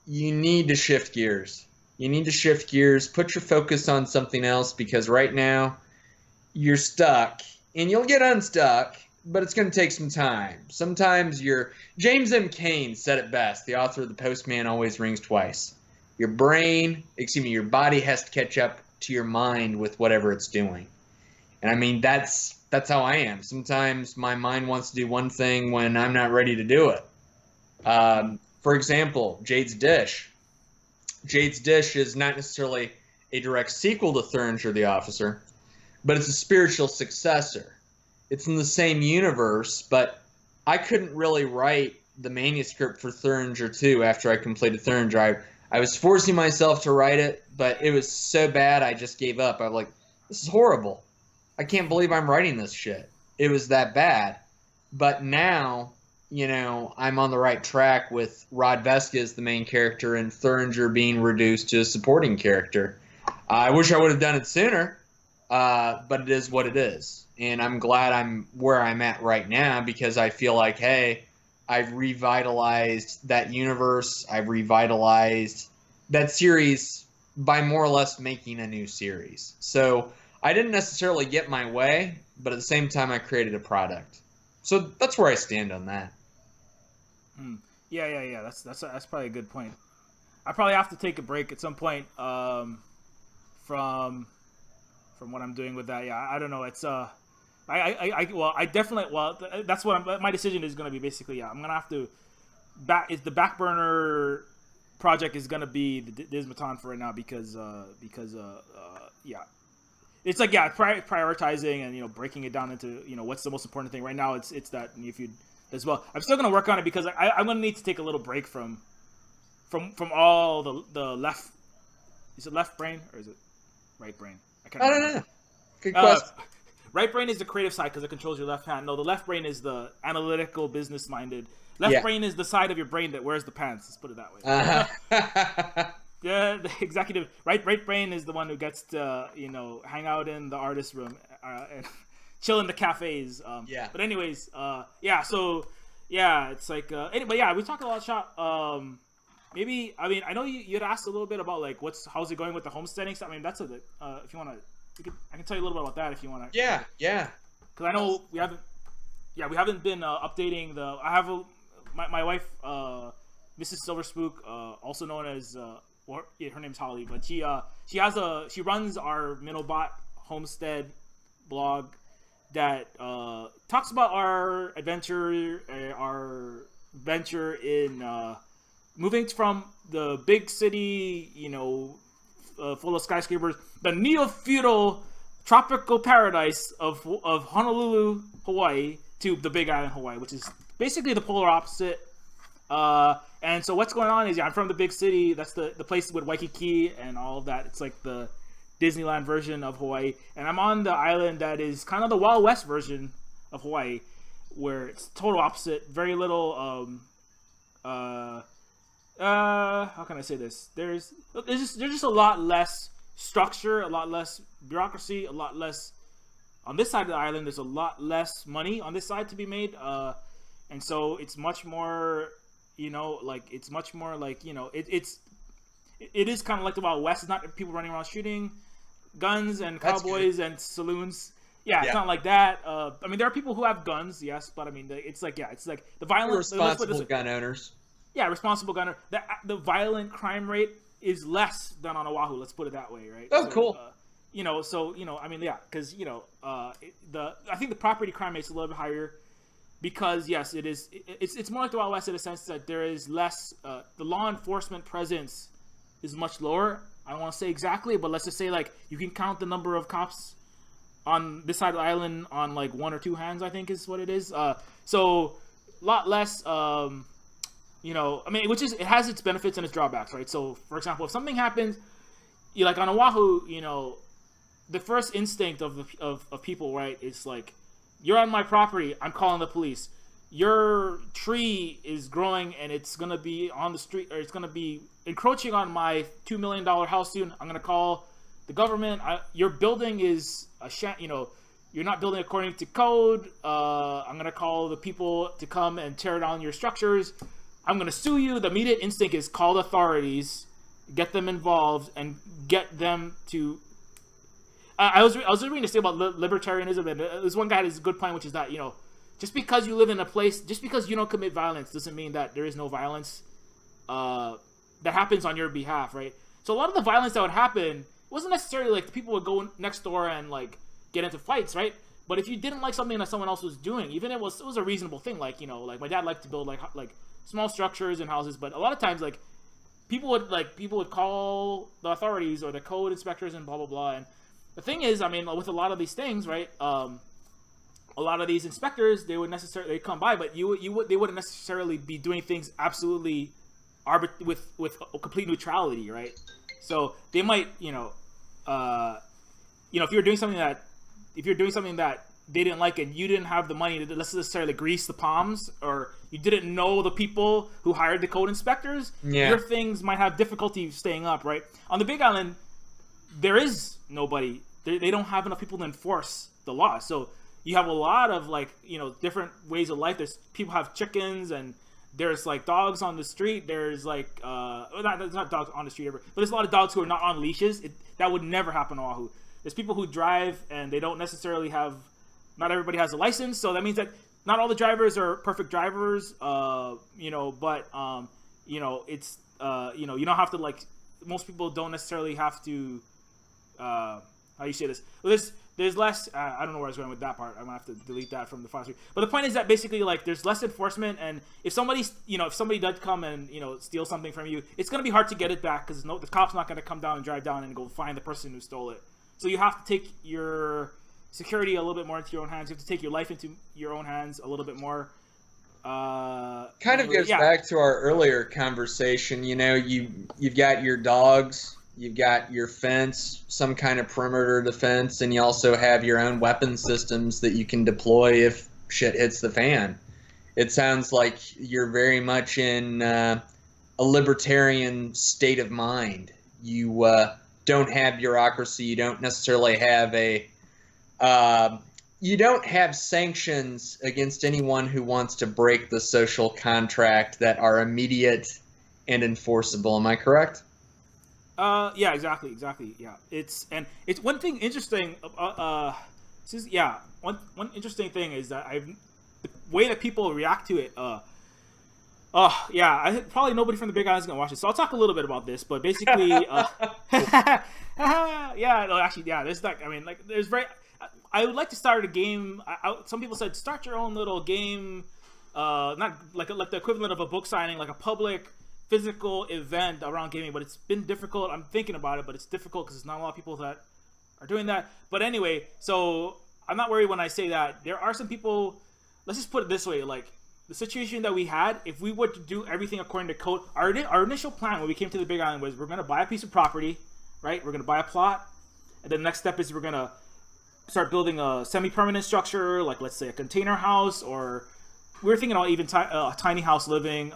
you need to shift gears. You need to shift gears, put your focus on something else, because right now you're stuck, and you'll get unstuck, but it's going to take some time. Sometimes James M. Cain said it best, the author of The Postman Always Rings Twice. Your body has to catch up to your mind with whatever it's doing. And I mean, that's how I am. Sometimes my mind wants to do one thing when I'm not ready to do it. For example, Jade's Dish. Jade's Dish is not necessarily a direct sequel to Thuringer the Officer, but it's a spiritual successor. It's in the same universe, but I couldn't really write the manuscript for Thuringer 2 after I completed Thuringer. I was forcing myself to write it, but it was so bad I just gave up. I was like, this is horrible. I can't believe I'm writing this shit. It was that bad. But now, you know, I'm on the right track with Rod Veska as the main character and Thuringer being reduced to a supporting character. I wish I would have done it sooner, but it is what it is. And I'm glad I'm where I'm at right now, because I feel like, hey, I've revitalized that universe. I've revitalized that series by more or less making a new series. So I didn't necessarily get my way, but at the same time, I created a product. So that's where I stand on that.
Yeah. That's probably a good point. I probably have to take a break at some point from what I'm doing with that. Yeah, I don't know. It's that's what my decision is going to be. Basically, yeah, I'm gonna have to the back burner project is gonna be the Dismaton for right now because yeah. It's like, yeah, prioritizing and, you know, breaking it down into, you know, what's the most important thing. Right now, it's that Neofood as well. I'm still going to work on it because I'm going to need to take a little break from all the left. Is it left brain or is it right brain?
I don't know. Good question.
Right brain is the creative side because it controls your left hand. No, the left brain is the analytical, business-minded. Left brain is the side of your brain that wears the pants. Let's put it that way. Yeah, the executive right brain is the one who gets to, you know, hang out in the artist room, and chill in the cafes.
Yeah.
But anyways, yeah. So yeah, it's like but yeah, we talked a lot of shop. Maybe I mean I know you had asked a little bit about like how's it going with the homesteading stuff. I mean that's if you want to, I can tell you a little bit about that if you want to.
Yeah.
Because I know we haven't been updating the. I have my wife, Mrs. Silver Spook, also known as her name's Holly, but she runs our Minobot homestead blog that talks about our venture in moving from the big city, full of skyscrapers, the neo-feudal tropical paradise of Honolulu, Hawaii, to the Big Island, Hawaii, which is basically the polar opposite. And so what's going on is, I'm from the big city. That's the place with Waikiki and all of that. It's like the Disneyland version of Hawaii. And I'm on the island that is kind of the Wild West version of Hawaii, where it's total opposite. Very little, how can I say this? There's just a lot less structure, a lot less bureaucracy, a lot less on this side of the island. There's a lot less money on this side to be made, and so it's much more, it's much more like, it is kind of like the Wild West. It's not people running around shooting guns and cowboys and saloons. Yeah, it's not like that. I mean, there are people who have guns, yes, but I mean, it's like the violent,
responsible gun owners.
Yeah, responsible gunner. The violent crime rate is less than on Oahu. Let's put it that way, right?
Oh, so, cool.
I mean, yeah, because I think the property crime rate's a little bit higher, because yes, it is. It's more like the Wild West in the sense that there is less. The law enforcement presence is much lower. I don't want to say exactly, but let's just say like you can count the number of cops on this side of the island on like one or two hands. I think is what it is. So a lot less. I mean, it has its benefits and its drawbacks, right? So, for example, if something happens, like on Oahu, the first instinct of people, right, is like, you're on my property, I'm calling the police. Your tree is growing and it's gonna be on the street, or it's gonna be encroaching on my $2 million house soon. I'm gonna call the government. Your building is you're not building according to code. I'm gonna call the people to come and tear down your structures. I'm going to sue you. The immediate instinct is call the authorities, get them involved, and get them to... I was reading this thing about libertarianism, and this one guy had this good point, which is that, just because you live in a place, just because you don't commit violence doesn't mean that there is no violence that happens on your behalf, right? So a lot of the violence that would happen wasn't necessarily like the people would go next door and like get into fights, right? But if you didn't like something that someone else was doing, even if it was a reasonable thing, like, like my dad liked to build like small structures and houses, but a lot of times like people would call the authorities or the code inspectors and blah blah blah. And the thing is, I mean, with a lot of these things, right, a lot of these inspectors, they come by, but they wouldn't necessarily be doing things absolutely with complete neutrality, right? So they might, if you're doing something that they didn't like and you didn't have the money to necessarily grease the palms, or you didn't know the people who hired the code inspectors, your things might have difficulty staying up, right? On the Big Island, there is nobody. They don't have enough people to enforce the law. So you have a lot of different ways of life. There's people have chickens, and there's like dogs on the street. There's like not dogs on the street ever, but there's a lot of dogs who are not on leashes. That would never happen on Oahu. There's people who drive and they don't necessarily have. Not everybody has a license, so that means that not all the drivers are perfect drivers. But you don't have to most people don't necessarily have to. How do you say this? Well, there's less. I don't know where I was going with that part. I'm gonna have to delete that from the file. But the point is that basically there's less enforcement, and if somebody does come and steal something from you, it's gonna be hard to get it back because the cop's not gonna come down and drive down and go find the person who stole it. So you have to take your security a little bit more into your own hands. You have to take your life into your own hands a little bit more.
Kind of goes back to our earlier conversation. You've got your dogs, you've got your fence, some kind of perimeter defense, and you also have your own weapon systems that you can deploy if shit hits the fan. It sounds like you're very much in a libertarian state of mind. You don't have bureaucracy. You don't necessarily have a you don't have sanctions against anyone who wants to break the social contract that are immediate and enforceable. Am I correct?
Yeah, exactly, yeah. It's one thing interesting. One interesting thing is that the way that people react to it. Yeah, I think probably nobody from the Big Island is gonna watch it, so I'll talk a little bit about this. But basically, yeah, no, actually, yeah, there's like, I mean, like, there's very. I would like to start a game. Some people said start your own little game, not like the equivalent of a book signing, like a public physical event around gaming. But it's been difficult. I'm thinking about it, but it's difficult because there's not a lot of people that are doing that. But anyway, so I'm not worried when I say that. There are some people. Let's just put it this way, like the situation that we had. If we were to do everything according to code, our initial plan when we came to the Big Island was we're gonna buy a piece of property, right? We're gonna buy a plot, and then the next step is we're gonna start building a semi-permanent structure, like let's say a container house, or we were thinking about even tiny house living,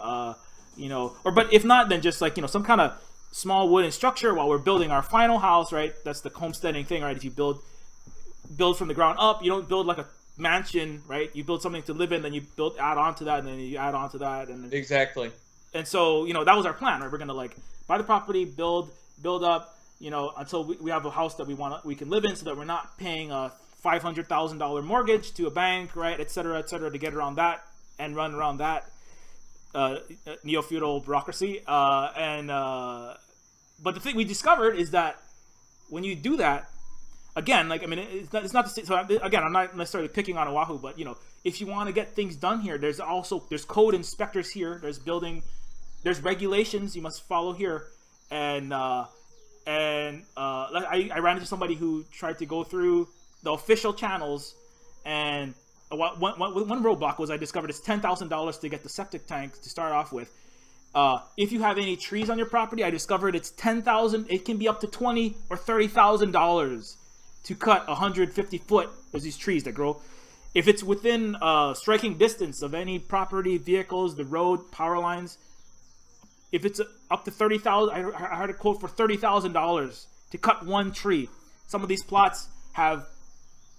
you know, or but if not, then just like, you know, some kind of small wooden structure while we're building our final house, right? That's the homesteading thing, right? If you build from the ground up, you don't build like a mansion, right? You build something to live in, then you add on to that, and then you add on to that, and
exactly.
And so, you know, that was our plan, right? We're gonna like buy the property, build up, you know, until we have a house that we can live in, so that we're not paying a $500,000 mortgage to a bank, right, et cetera, to get around that and run around that neo-feudal bureaucracy. But the thing we discovered is that when you do that, again, like, I mean, it's not the same. So again, I'm not necessarily picking on Oahu, but, you know, if you want to get things done here, there's code inspectors here. There's regulations you must follow here, and I ran into somebody who tried to go through the official channels, and one roadblock was I discovered it's $10,000 to get the septic tank to start off with. If you have any trees on your property, I discovered it's $10,000. It can be up to $20,000 or $30,000 to cut 150 foot. There's these trees that grow. If it's within striking distance of any property, vehicles, the road, power lines. If it's up to $30,000, I heard a quote for $30,000 to cut one tree. Some of these plots have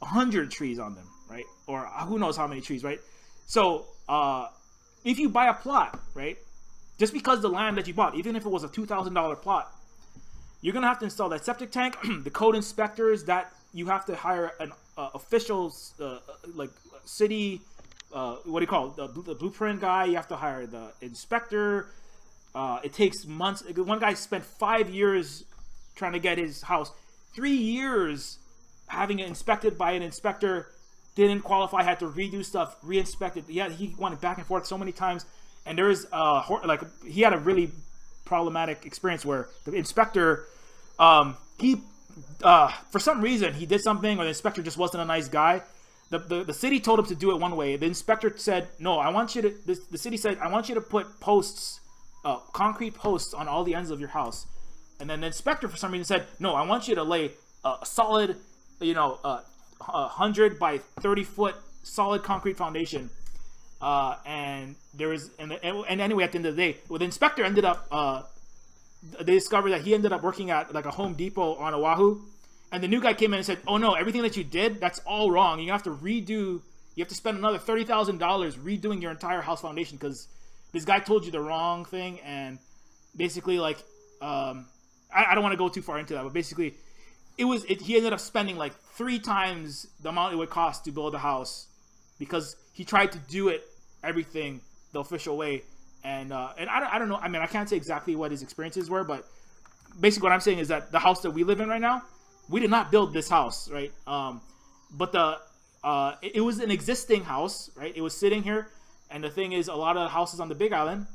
100 trees on them, right? Or who knows how many trees, right? So if you buy a plot, right, just because the land that you bought, even if it was a $2,000 plot, you're gonna have to install that septic tank, the code inspectors, that you have to hire an officials, like city, what do you call it? The blueprint guy. You have to hire the inspector. It takes months. One guy spent 5 years trying to get his house. 3 years having it inspected by an inspector, didn't qualify, had to redo stuff, re-inspect it. Yeah, he went back and forth so many times. And there is like, he had a really problematic experience where the inspector, for some reason he did something, or the inspector just wasn't a nice guy. The city told him to do it one way. The inspector said, no, I want you to, the city said, I want you to put posts, concrete posts on all the ends of your house. And then the inspector for some reason said, no, I want you to lay a solid, you know, 100 by 30 foot solid concrete foundation. And there was, and anyway, at the end of the day, well, the inspector ended up, they discovered that he ended up working at like a Home Depot on Oahu. And the new guy came in and said, oh no, everything that you did, that's all wrong. You have to redo, you have to spend another $30,000 redoing your entire house foundation because this guy told you the wrong thing. And basically, like, I don't want to go too far into that, but basically he ended up spending like 3 times the amount it would cost to build a house because he tried to do everything the official way. And I don't know, I mean, I can't say exactly what his experiences were, but basically what I'm saying is that the house that we live in right now, we did not build this house, right? But it was an existing house, right? It was sitting here. And the thing is, a lot of the houses on the Big Island,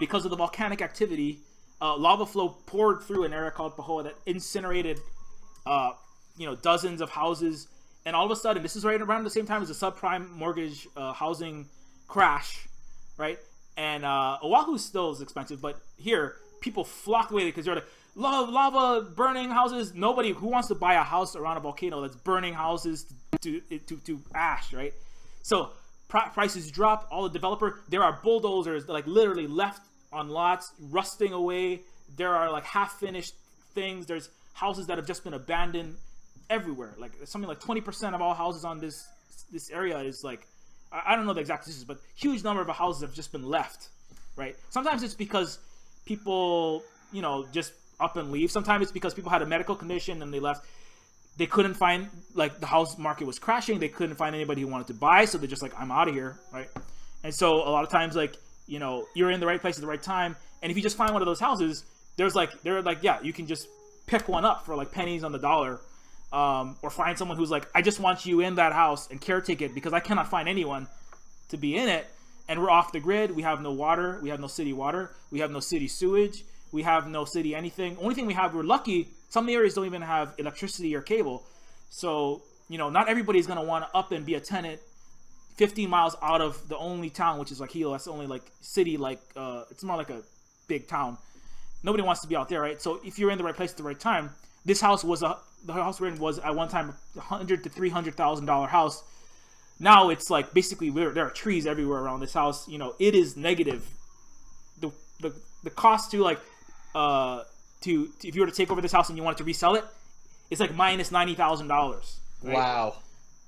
because of the volcanic activity, lava flow poured through an area called Pahoa that incinerated, you know, dozens of houses. And all of a sudden, this is right around the same time as the subprime mortgage housing crash, right? And Oahu still is expensive, but here people flocked away because they're like, lava burning houses. Nobody who wants to buy a house around a volcano that's burning houses to ash, right? So prices drop. All the developer, there are bulldozers like literally left on lots, rusting away. There are like half-finished things. There's houses that have just been abandoned everywhere. Like something like 20% of all houses on this area is like, I don't know the exact statistics, but huge number of houses have just been left, right? Sometimes it's because people, you know, just up and leave. Sometimes it's because people had a medical condition and they left. They couldn't find, like, the house market was crashing. They couldn't find anybody who wanted to buy, so they're just like, I'm out of here, right? And so a lot of times, like, you know, you're in the right place at the right time, and if you just find one of those houses, they're like, yeah, you can just pick one up for like pennies on the dollar, or find someone who's like, I just want you in that house and caretake it because I cannot find anyone to be in it, and we're off the grid. We have no water. We have no city water. We have no city sewage. We have no city anything. Only thing we have, we're lucky, some areas don't even have electricity or cable. So, you know, not everybody's going to want to up and be a tenant 15 miles out of the only town, which is like Hilo. That's the only like city, like, it's more like a big town. Nobody wants to be out there, right? So if you're in the right place at the right time, this house was the house we're in was at one time $100,000 to $300,000 house. Now it's like basically there are trees everywhere around this house. You know, it is negative. The cost to like if you were to take over this house and you wanted to resell it, it's like minus $90,000. Right?
Wow.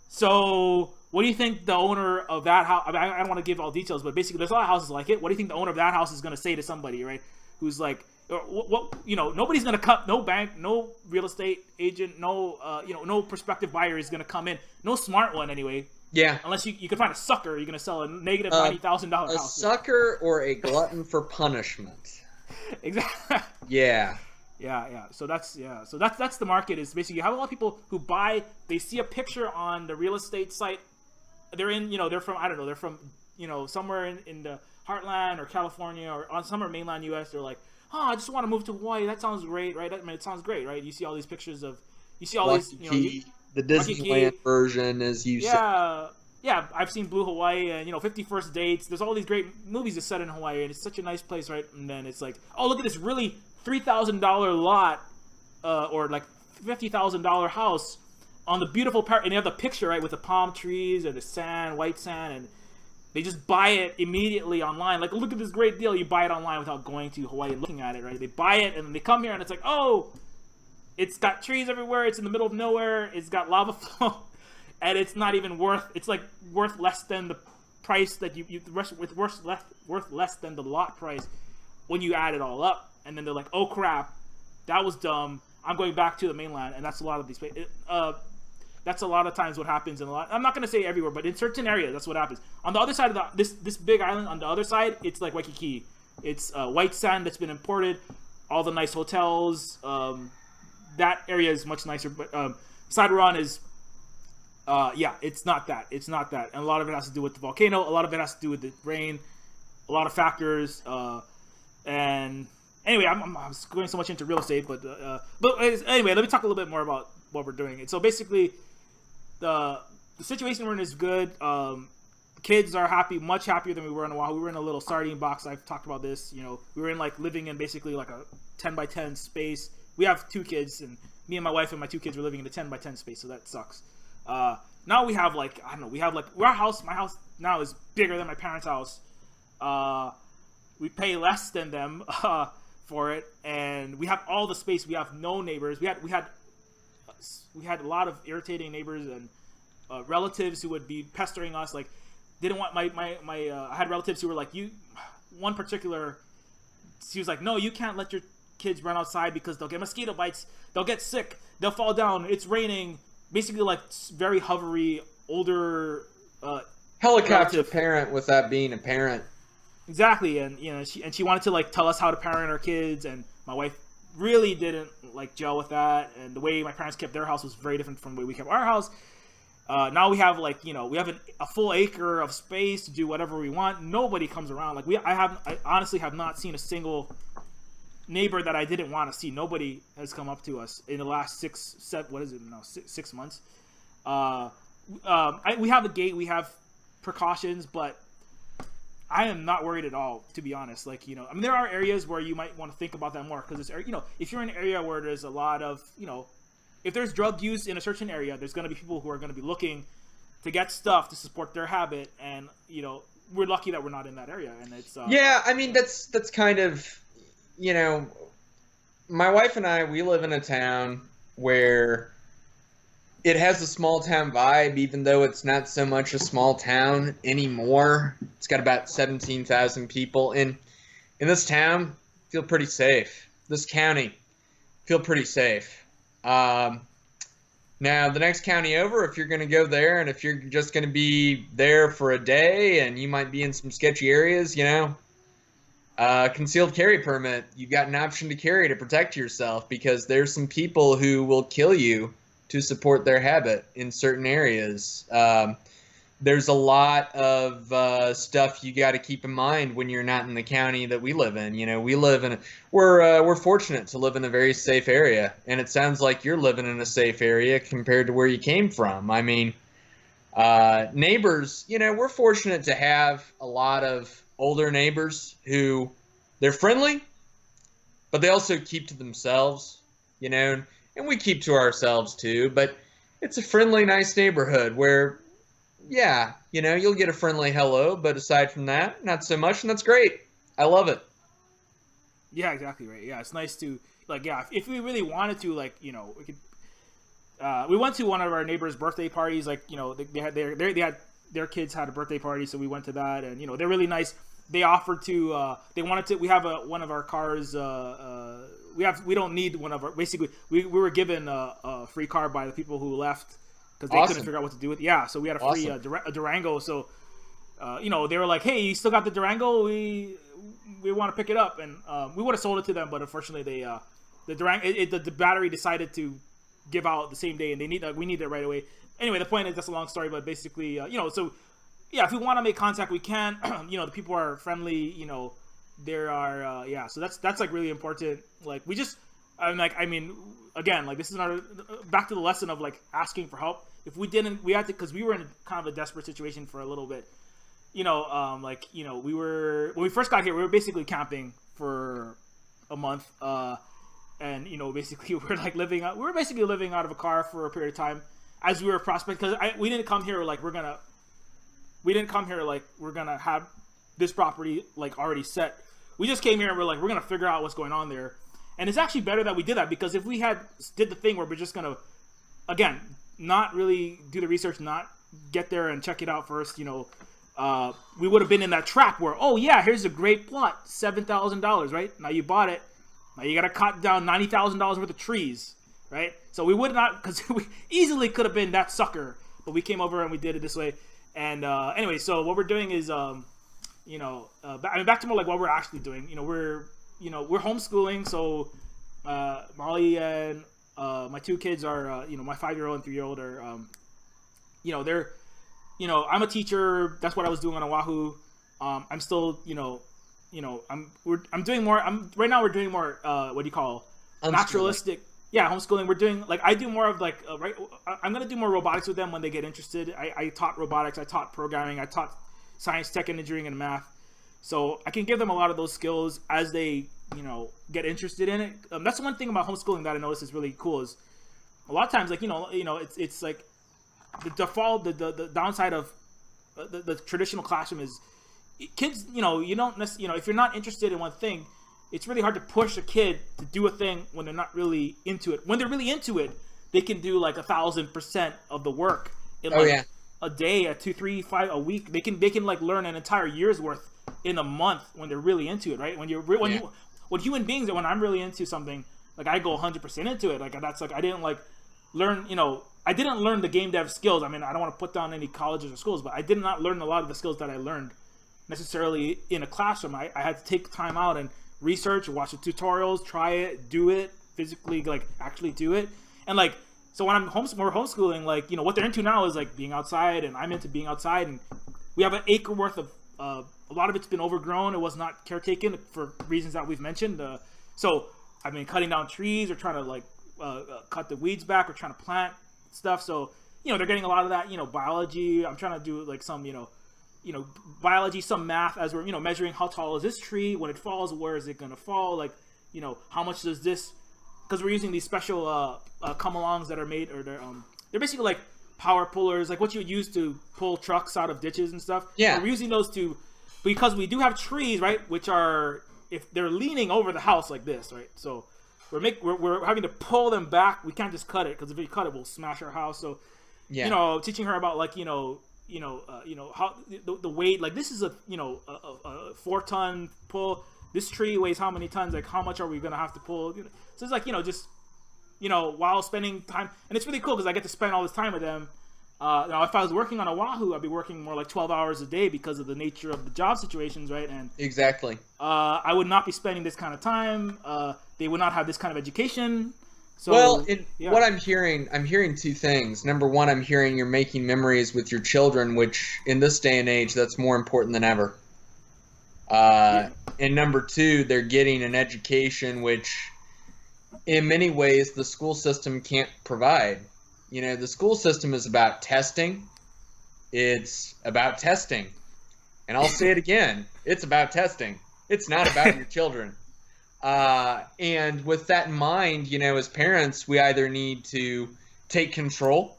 So what do you think the owner of that house? I mean, I don't want to give all details, but basically there's a lot of houses like it. What do you think the owner of that house is going to say to somebody, right? Who's like, what you know, nobody's going to cut, no bank, no real estate agent, no you know, no prospective buyer is going to come in, no smart one anyway.
Yeah.
Unless you can find a sucker, you're going to sell a negative $90,000 house.
A sucker or a glutton for punishment.
Exactly.
Yeah.
Yeah. So that's the market. Is basically you have a lot of people who buy. They see a picture on the real estate site. They're in, you know, they're from, I don't know, they're from, you know, somewhere in the Heartland or California or on somewhere mainland U.S. They're like, oh, I just want to move to Hawaii. That sounds great, right? I mean, it sounds great, right? You see all these pictures of, you see all
Lucky
these, you know,
the Disneyland version, as you said.
Yeah, I've seen Blue Hawaii and, you know, 50 First Dates. There's all these great movies that set in Hawaii, and it's such a nice place, right? And then it's like, oh, look at this really $3,000 lot, or like $50,000 house on the beautiful part, and you have the picture, right, with the palm trees and the sand, white sand, and they just buy it immediately online. Like, look at this great deal. You buy it online without going to Hawaii and looking at it, right? They buy it, and then they come here, and it's like, oh, it's got trees everywhere. It's in the middle of nowhere. It's got lava flow. And it's not even it's like worth less than the price that worth less than the lot price when you add it all up. And then they're like, oh crap, that was dumb. I'm going back to the mainland. And that's a lot of these that's a lot of times what happens in a lot. I'm not gonna say everywhere, but in certain areas, that's what happens. On the other side of this big island, on the other side, it's like Waikiki. It's white sand that's been imported. All the nice hotels. That area is much nicer, but side we're on is. Yeah, it's not that. It's not that. And a lot of it has to do with the volcano. A lot of it has to do with the rain. A lot of factors. And anyway, I'm going so much into real estate, but anyway, let me talk a little bit more about what we're doing. And so basically, the situation we're in is good. Kids are happy, much happier than we were in Oahu. We were in a little sardine box. I've talked about this. You know, we were in like living in basically like a 10 by 10 space. We have 2 kids, and me and my wife and my 2 kids were living in a 10 by 10 space, so that sucks. Now we have like, I don't know, we have like, my house now is bigger than my parents' house. We pay less than them, for it, and we have all the space. We have no neighbors. We had a lot of irritating neighbors and, relatives who would be pestering us, like, didn't want I had relatives who were like, one particular, she was like, no, you can't let your kids run outside because they'll get mosquito bites, they'll get sick, they'll fall down, it's raining. Basically, like, very hovery, older,
helicopter
relative.
parent without being a parent.
Exactly, and you know, she wanted to like tell us how to parent our kids, and my wife really didn't like gel with that. And the way my parents kept their house was very different from the way we kept our house. Now we have like, you know, we have a full acre of space to do whatever we want. Nobody comes around. Like I honestly have not seen a single neighbor that I didn't want to see. Nobody has come up to us in the last 6 months. We have a gate, we have precautions, but I am not worried at all, to be honest. Like, you know, I mean, there are areas where you might want to think about that more, because it's, you know, if you're in an area where there's a lot of, you know, if there's drug use in a certain area, there's going to be people who are going to be looking to get stuff to support their habit, and, you know, we're lucky that we're not in that area. And it's
yeah, I mean, that's kind of, you know, my wife and I, we live in a town where it has a small town vibe, even though it's not so much a small town anymore. It's got about 17,000 people. In this town, feel pretty safe. This county, feel pretty safe. Now, the next county over, if you're going to go there, and if you're just going to be there for a day, and you might be in some sketchy areas, you know, concealed carry permit, you've got an option to carry to protect yourself, because there's some people who will kill you to support their habit in certain areas. There's a lot of stuff you got to keep in mind when you're not in the county that we live in. You know, we're fortunate to live in a very safe area, and it sounds like you're living in a safe area compared to where you came from. I mean, neighbors, you know, we're fortunate to have a lot of older neighbors who they're friendly, but they also keep to themselves, you know, and we keep to ourselves too. But it's a friendly, nice neighborhood where, yeah, you know, you'll get a friendly hello, but aside from that, not so much, and that's great. I love it.
Yeah, exactly right. Yeah, it's nice to, like, yeah, if we really wanted to, like, you know, we could. We went to one of our neighbors' birthday parties. Like, you know, they had their kids had a birthday party, so we went to that, and you know, they're really nice. They offered to. They wanted to. We have one of our cars. We don't need one of our. Basically, we were given a free car by the people who left, because they couldn't figure out what to do with it. Yeah, so we had a free a Durango. So, you know, they were like, "Hey, you still got the Durango? We want to pick it up." And we would have sold it to them, but unfortunately, they the Durango the battery decided to give out the same day, and we need it right away. Anyway, the point is, that's a long story, but basically, you know, so yeah, if we want to make contact, we can. You know, the people are friendly. You know, there are yeah. So that's like really important. Like we just. I mean, again, like this is our back to the lesson of like asking for help. If we didn't, we had to, because we were in kind of a desperate situation for a little bit. You know, like, you know, when we first got here, we were basically camping for a month, and you know, basically we were basically living out of a car for a period of time as we were prospecting, because we didn't come here like we're gonna have this property like already set. We just came here and we're like, we're gonna figure out what's going on there. And it's actually better that we did that, because if we did the thing where we're just going to, again, not really do the research, not get there and check it out first, you know, we would have been in that trap where, oh yeah, here's a great plot, $7,000, right? Now you bought it. Now you got to cut down $90,000 worth of trees, right? So we would not, because we easily could have been that sucker, but we came over and we did it this way. And anyway, so what we're doing is, you know, back to more like what we're actually doing. You know, we're homeschooling, so Molly and my two kids are, you know, my 5-year-old and 3-year-old are, you know, they're, you know, I'm a teacher. That's what I was doing on Oahu. I'm still, I'm doing more. Right now we're doing more. What do you call naturalistic? Yeah, homeschooling. We're doing like I do more of like right. I'm gonna do more robotics with them when they get interested. I taught robotics. I taught programming. I taught science, tech, engineering, and math. So I can give them a lot of those skills as they, you know, get interested in it. That's one thing about homeschooling that I notice is really cool. Is a lot of times, like, you know, it's like the default, the downside of the traditional classroom is kids. You know, you don't necessarily, you know, if you're not interested in one thing, it's really hard to push a kid to do a thing when they're not really into it. When they're really into it, they can do like 1,000% of the work in like a day, a 2, 3, 5 a week. They can like learn an entire year's worth in a month when they're really into it, right? When human beings, when I'm really into something, like I go 100% into it. Like that's like I didn't like learn, you know, I didn't learn the game dev skills. I mean, I don't want to put down any colleges or schools, but I did not learn a lot of the skills that I learned necessarily in a classroom. I had to take time out and research, watch the tutorials, try it, do it physically, like actually do it. And like, so when we're homeschooling, like, you know, what they're into now is like being outside, and I'm into being outside, and we have an acre worth of a lot of it's been overgrown. It was not caretaken for reasons that we've mentioned. So I've been cutting down trees, or trying to like cut the weeds back, or trying to plant stuff. So, you know, they're getting a lot of that, you know, biology. I'm trying to do like some, you know, biology, some math, as we're, you know, measuring how tall is this tree when it falls, where is it going to fall, like, you know, how much does this, because we're using these special come-alongs that are made, or they're basically like power pullers, like what you would use to pull trucks out of ditches and stuff.
Yeah.
So we're using those to, because we do have trees, right, which are, if they're leaning over the house like this, right, so we're having to pull them back. We can't just cut it, because if we cut it, we'll smash our house. So,
Yeah.
you know, teaching her about like how the weight, like this is a 4-ton pull. This tree weighs how many tons? Like how much are we gonna have to pull? So it's like just while spending time, and it's really cool because I get to spend all this time with them. Now, if I was working on Oahu, I'd be working more like 12 hours a day because of the nature of the job situations, right? And
Exactly.
I would not be spending this kind of time. They would not have this kind of education. So,
what I'm hearing two things. Number one, I'm hearing you're making memories with your children, which in this day and age, that's more important than ever. And number two, they're getting an education which, in many ways, the school system can't provide. The school system is about testing. It's about testing. And I'll say it again. It's about testing. It's not about your children. And with that in mind, as parents, we either need to take control,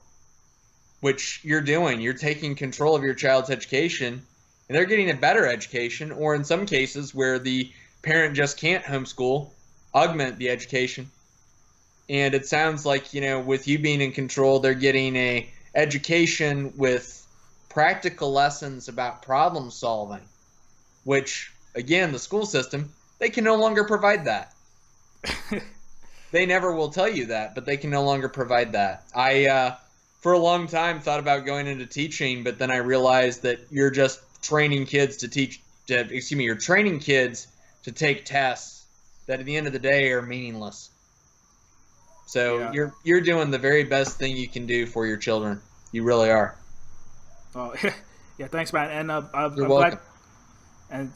which you're doing. You're taking control of your child's education, and they're getting a better education, or in some cases where the parent just can't homeschool, augment the education. And it sounds like, with you being in control, they're getting a education with practical lessons about problem solving, which, again, the school system, they can no longer provide that. They never will tell you that, but they can no longer provide that. I, for a long time, thought about going into teaching, but then I realized that you're just training kids you're training kids to take tests that at the end of the day are meaningless. So you're doing the very best thing you can do for your children. You really are.
Oh, yeah, thanks, man. And I'm
You're welcome.
Glad, and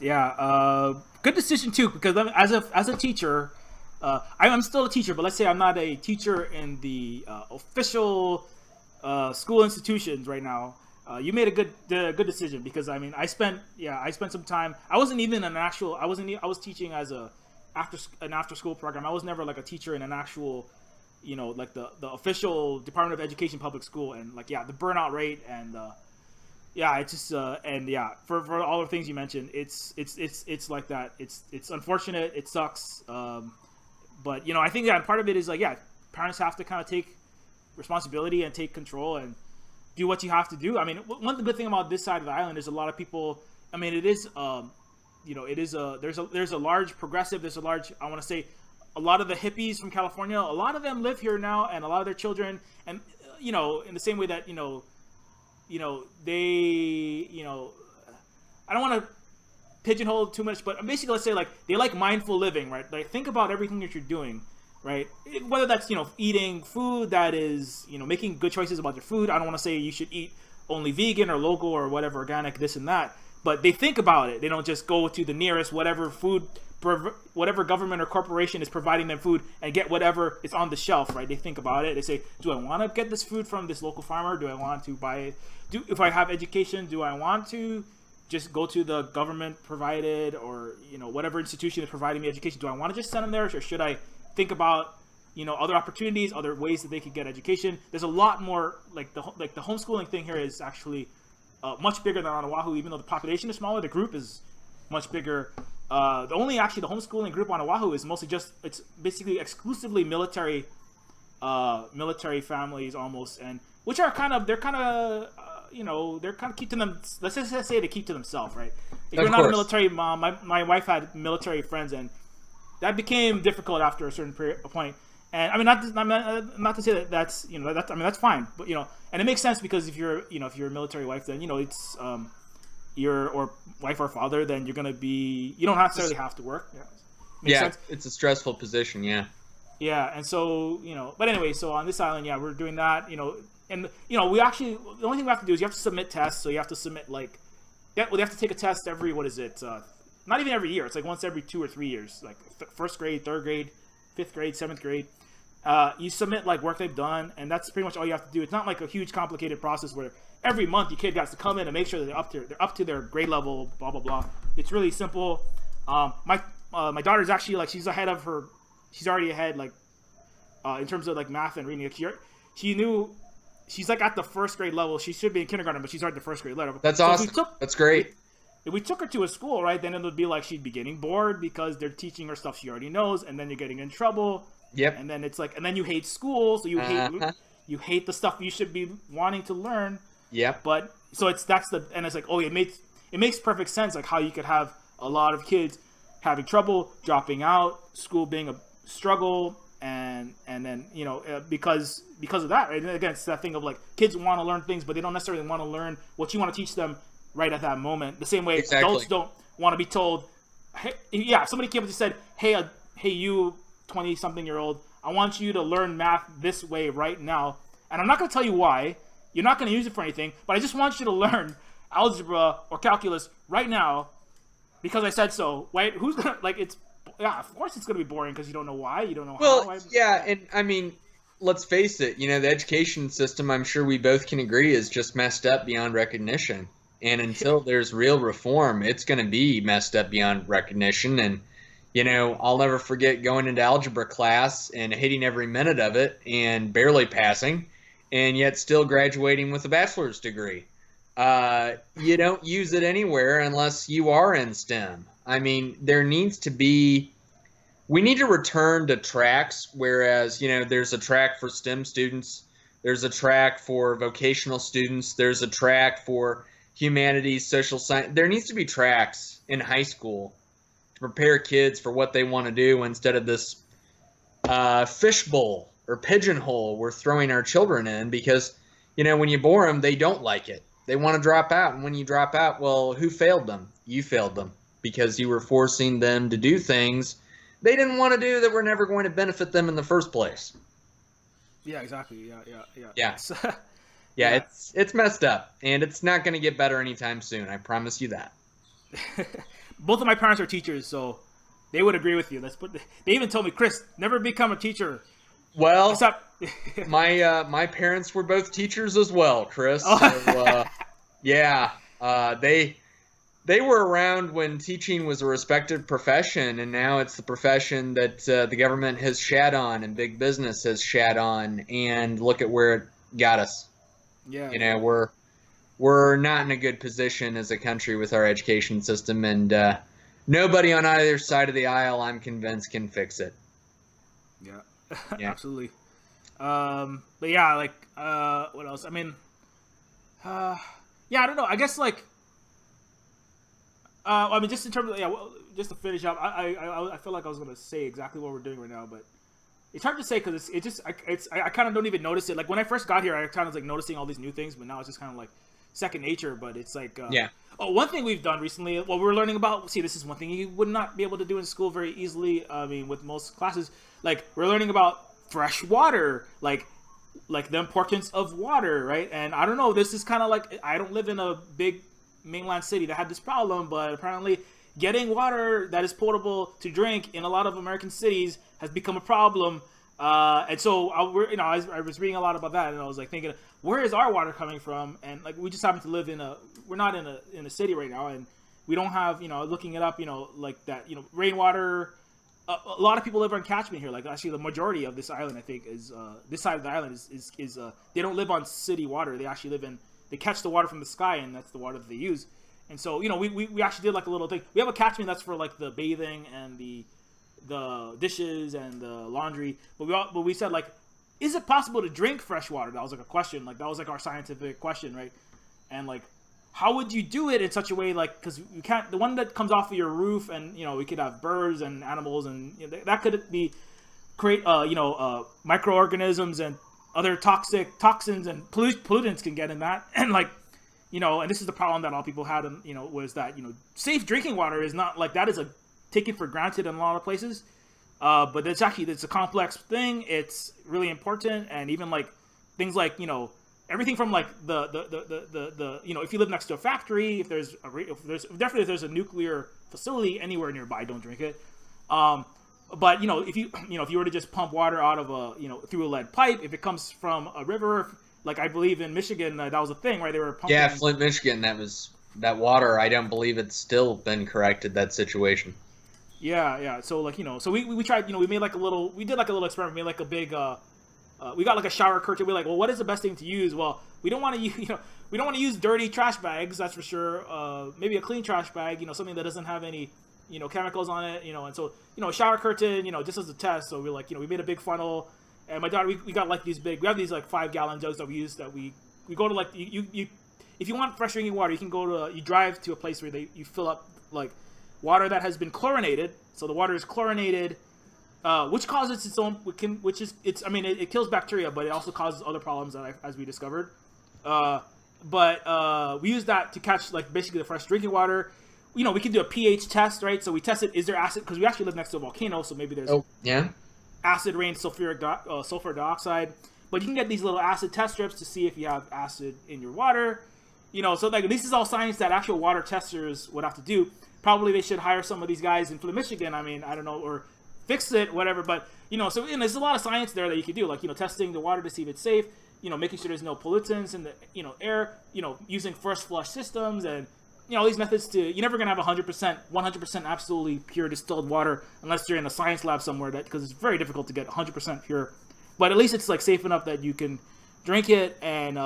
good decision too, because as a teacher, I'm still a teacher, but let's say I'm not a teacher in the official school institutions right now. You made a good decision, because I spent some time. I wasn't even I was teaching as an after school program. I was never like a teacher in an actual, like the official Department of Education public school, and like the burnout rate, and it's just for all the things you mentioned, it's like that. It's unfortunate. It sucks. But I think that part of it is like parents have to kind of take responsibility and take control and do what you have to do. One good thing about this side of the island is a lot of people. It is there's a large progressive. There's a large, I want to say, a lot of the hippies from California, a lot of them live here now, and a lot of their children, and in the same way that they I don't want to pigeonhole too much, but basically, let's say like they like mindful living, right? Like think about everything that you're doing, right? Whether that's eating food that is making good choices about your food. I don't want to say you should eat only vegan or local or whatever, organic, this and that, but they think about it. They don't just go to the nearest whatever government or corporation is providing them food and get whatever is on the shelf, right? They think about it. They say, do I want to get this food from this local farmer? Do I want to buy it? If I have education, do I want to just go to the government provided or whatever institution is providing me education? Do I want to just send them there, or should I think about other opportunities, other ways that they could get education? There's a lot more, like the homeschooling thing here is actually much bigger than on Oahu. Even though the population is smaller, the group is much bigger. The homeschooling group on Oahu is mostly it's basically exclusively military families almost, and which are they're kind of keep to them. Let's just say they keep to themselves, right? If you're not a military mom, my wife had military friends, and that became difficult after a certain point. And not to say that's that's fine, but and it makes sense, because if you're a military wife, then it's or wife or father, then you're gonna be, you don't necessarily have to work. Makes sense? It's
a stressful position.
And so but anyway, so on this island, we're doing that. And we actually, the only thing we have to do is you have to submit tests. So you have to submit they have to take a test every, what is it? Not even every year. It's like once every 2 or 3 years, like first grade, third grade, fifth grade, seventh grade. You submit work they've done, and that's pretty much all you have to do. It's not like a huge complicated process where every month your kid has to come in and make sure that they're up to their grade level, blah blah blah. It's really simple. My daughter's actually she's ahead of her. She's already ahead in terms of math and reading. She knew she's at the first grade level. She should be in kindergarten, but she's already at the first grade level.
That's awesome. That's great.
If we took her to a school, right, then it would be she'd be getting bored because they're teaching her stuff she already knows, and then you're getting in trouble.
Yep.
And then it's like, and then you hate school, so you hate the stuff you should be wanting to learn.
Yep.
But so it's like, oh, it makes perfect sense, like how you could have a lot of kids having trouble, dropping out, school being a struggle, and then because of that, right? And again, it's that thing of like kids want to learn things, but they don't necessarily want to learn what you want to teach them right at that moment. The same way adults don't want to be told, hey, yeah, somebody came up and said, hey, you 20-something-year-old, I want you to learn math this way right now, and I'm not going to tell you why. You're not going to use it for anything, but I just want you to learn algebra or calculus right now because I said so. Right? Who's gonna of course it's gonna be boring because you don't know why, you don't know how.
Well, yeah, and I mean, let's face it. The education system, I'm sure we both can agree, is just messed up beyond recognition. And until there's real reform, it's going to be messed up beyond recognition. And I'll never forget going into algebra class and hating every minute of it and barely passing, and yet still graduating with a bachelor's degree. You don't use it anywhere unless you are in STEM. I mean, we need to return to tracks, whereas, there's a track for STEM students, there's a track for vocational students, there's a track for humanities, social science. There needs to be tracks in high school to prepare kids for what they want to do instead of this fishbowl or pigeonhole we're throwing our children in, because, when you bore them, they don't like it. They want to drop out, and when you drop out, well, who failed them? You failed them because you were forcing them to do things they didn't want to do that were never going to benefit them in the first place.
Yeah, exactly.
Yeah, it's messed up, and it's not going to get better anytime soon. I promise you that.
Both of my parents are teachers, so they would agree with you. They even told me, Chris, never become a teacher.
Well, my parents were both teachers as well, Chris. So, they were around when teaching was a respected profession, and now it's the profession that the government has shat on and big business has shat on, and look at where it got us.
Yeah.
We're not in a good position as a country with our education system, and nobody on either side of the aisle, I'm convinced, can fix it.
Yeah. Absolutely. But yeah, what else? I mean, I don't know. I guess just in terms of just to finish up, I feel like I was gonna say exactly what we're doing right now, but it's hard to say because I kind of don't even notice it. Like when I first got here, I kind of noticing all these new things, but now it's just kind of second nature. But it's one thing we've done recently, we're learning about. See, this is one thing you would not be able to do in school very easily. I mean, with most classes, we're learning about fresh water, like the importance of water, right? And I don't know, this is kind of I don't live in a big mainland city that had this problem, but apparently getting water that is potable to drink in a lot of American cities has become a problem. And so I was reading a lot about that, and I was thinking, where is our water coming from? And we just happen to live we're not in a city right now, and we don't have, looking it up, rainwater. A lot of people live on catchment here. Actually, the majority of this island, I think, is this side of the island is they don't live on city water. They actually they catch the water from the sky, and that's the water that they use. And so, we actually did a little thing. We have a catchment that's for the bathing and the dishes and the laundry. But we said is it possible to drink fresh water? That was a question. That was our scientific question, right? And how would you do it in such a way because you can't, the one that comes off of your roof, and we could have birds and animals, and that could create microorganisms and other toxins and pollutants can get in that, and and this is the problem that all people had, and was that safe drinking water is not that is taken for granted in a lot of places, but it's a complex thing. It's really important, and even things everything from the if you live next to a factory, if there's a nuclear facility anywhere nearby, don't drink it. But if you were to just pump water out of through a lead pipe, if it comes from a river, I believe in Michigan, that was a thing, right? They were pumping.
Yeah, Flint, Michigan. That water. I don't believe it's still been corrected, that situation.
Yeah. So so we tried. We made we did a little experiment. We made a big. We got a shower curtain. We're what is the best thing to use? Well, we don't want to use we don't want to use dirty trash bags. That's for sure. Maybe a clean trash bag. Something that doesn't have any chemicals on it, and so, a shower curtain, just as a test. So we're like, we made a big funnel, and my daughter, we got like these big, we have these like 5-gallon jugs that we use, that we go to, like, if you want fresh drinking water, you can go to, you drive to a place where you fill up like water that has been chlorinated. So the water is chlorinated, which causes its own, it kills bacteria, but it also causes other problems as we discovered. But we use that to catch, like, basically the fresh drinking water. We can do a pH test, right? So we test it, is there acid, because we actually live next to a volcano, so maybe there's acid rain, sulfur dioxide. But you can get these little acid test strips to see if you have acid in your water. So like, this is all science that actual water testers would have to do. Probably they should hire some of these guys in Flint, Michigan. I mean, I don't know, or fix it, whatever. But, so there's a lot of science there that you can do, like, testing the water to see if it's safe, making sure there's no pollutants in the, air, using first flush systems, and, all these methods you're never going to have 100% absolutely pure distilled water unless you're in a science lab somewhere, because it's very difficult to get 100% pure. But at least it's, like, safe enough that you can drink it. And,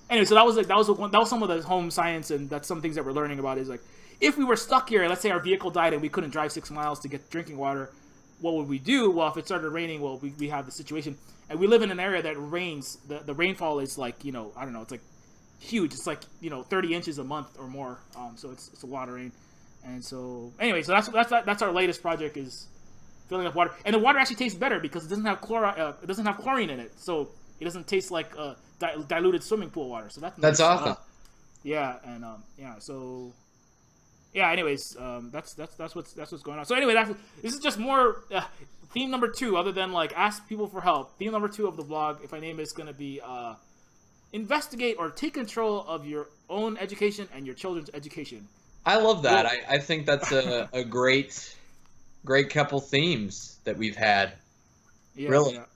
anyway, so that was some of the home science, and that's some things that we're learning about, is like, if we were stuck here, let's say our vehicle died and we couldn't drive 6 miles to get drinking water, what would we do? Well, if it started raining, well, we have the situation. And we live in an area that rains. The rainfall is like, I don't know, it's like huge. It's like, 30 inches a month or more. So it's a lot of rain. And so, anyway, so that's our latest project, is filling up water. And the water actually tastes better because it doesn't have chlorine in it. So it doesn't taste like diluted swimming pool water. So that's nice.
Awesome.
Yeah, and so. Yeah. Anyways, that's what's going on. So anyway, this is just more theme number 2, other than like ask people for help. Theme number 2 of the vlog, if I name it, is going to be investigate or take control of your own education and your children's education.
I love that. I think that's a great couple themes that we've had.
Yeah,
really,
yeah.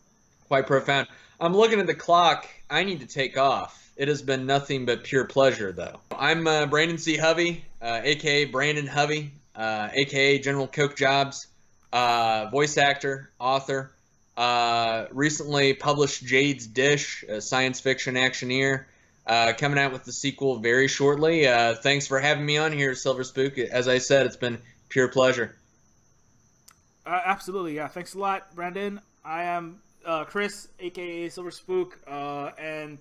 Quite profound. I'm looking at the clock. I need to take off. It has been nothing but pure pleasure, though. I'm Brandon C. Hovey, a.k.a. Brandon Hovey, a.k.a. General Coke Jobs, voice actor, author. Recently published Jade's Dish, a science fiction actioneer, coming out with the sequel very shortly. Thanks for having me on here, Silver Spook. As I said, it's been pure pleasure.
Absolutely, yeah. Thanks a lot, Brandon. I am Chris, a.k.a. Silver Spook, and...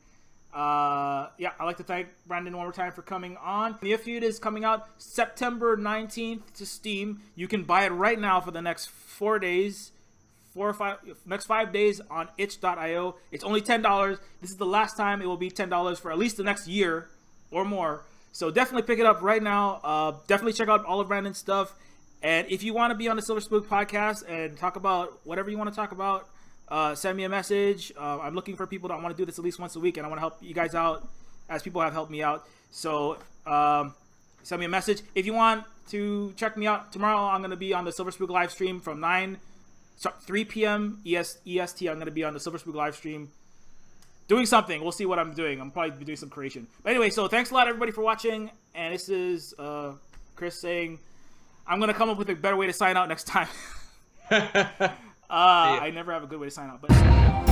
I'd like to thank Brandon one more time for coming on. Neofood is coming out September 19th to Steam. You can buy it right now for the next 4 days, next 5 days on itch.io. It's only $10. This is the last time it will be $10 for at least the next year or more. So definitely pick it up right now. Definitely check out all of Brandon's stuff. And if you want to be on the Silver Spook podcast and talk about whatever you want to talk about, send me a message. I'm looking for people that want to do this at least once a week, and I want to help you guys out as people have helped me out. So send me a message. If you want to check me out tomorrow, I'm going to be on the Silver Spook live stream from 3 p.m. EST. I'm going to be on the Silver Spook live stream doing something. We'll see what I'm doing. I'm probably doing some creation. But anyway, so thanks a lot, everybody, for watching. And this is Chris saying, I'm going to come up with a better way to sign out next time. I never have a good way to sign out, but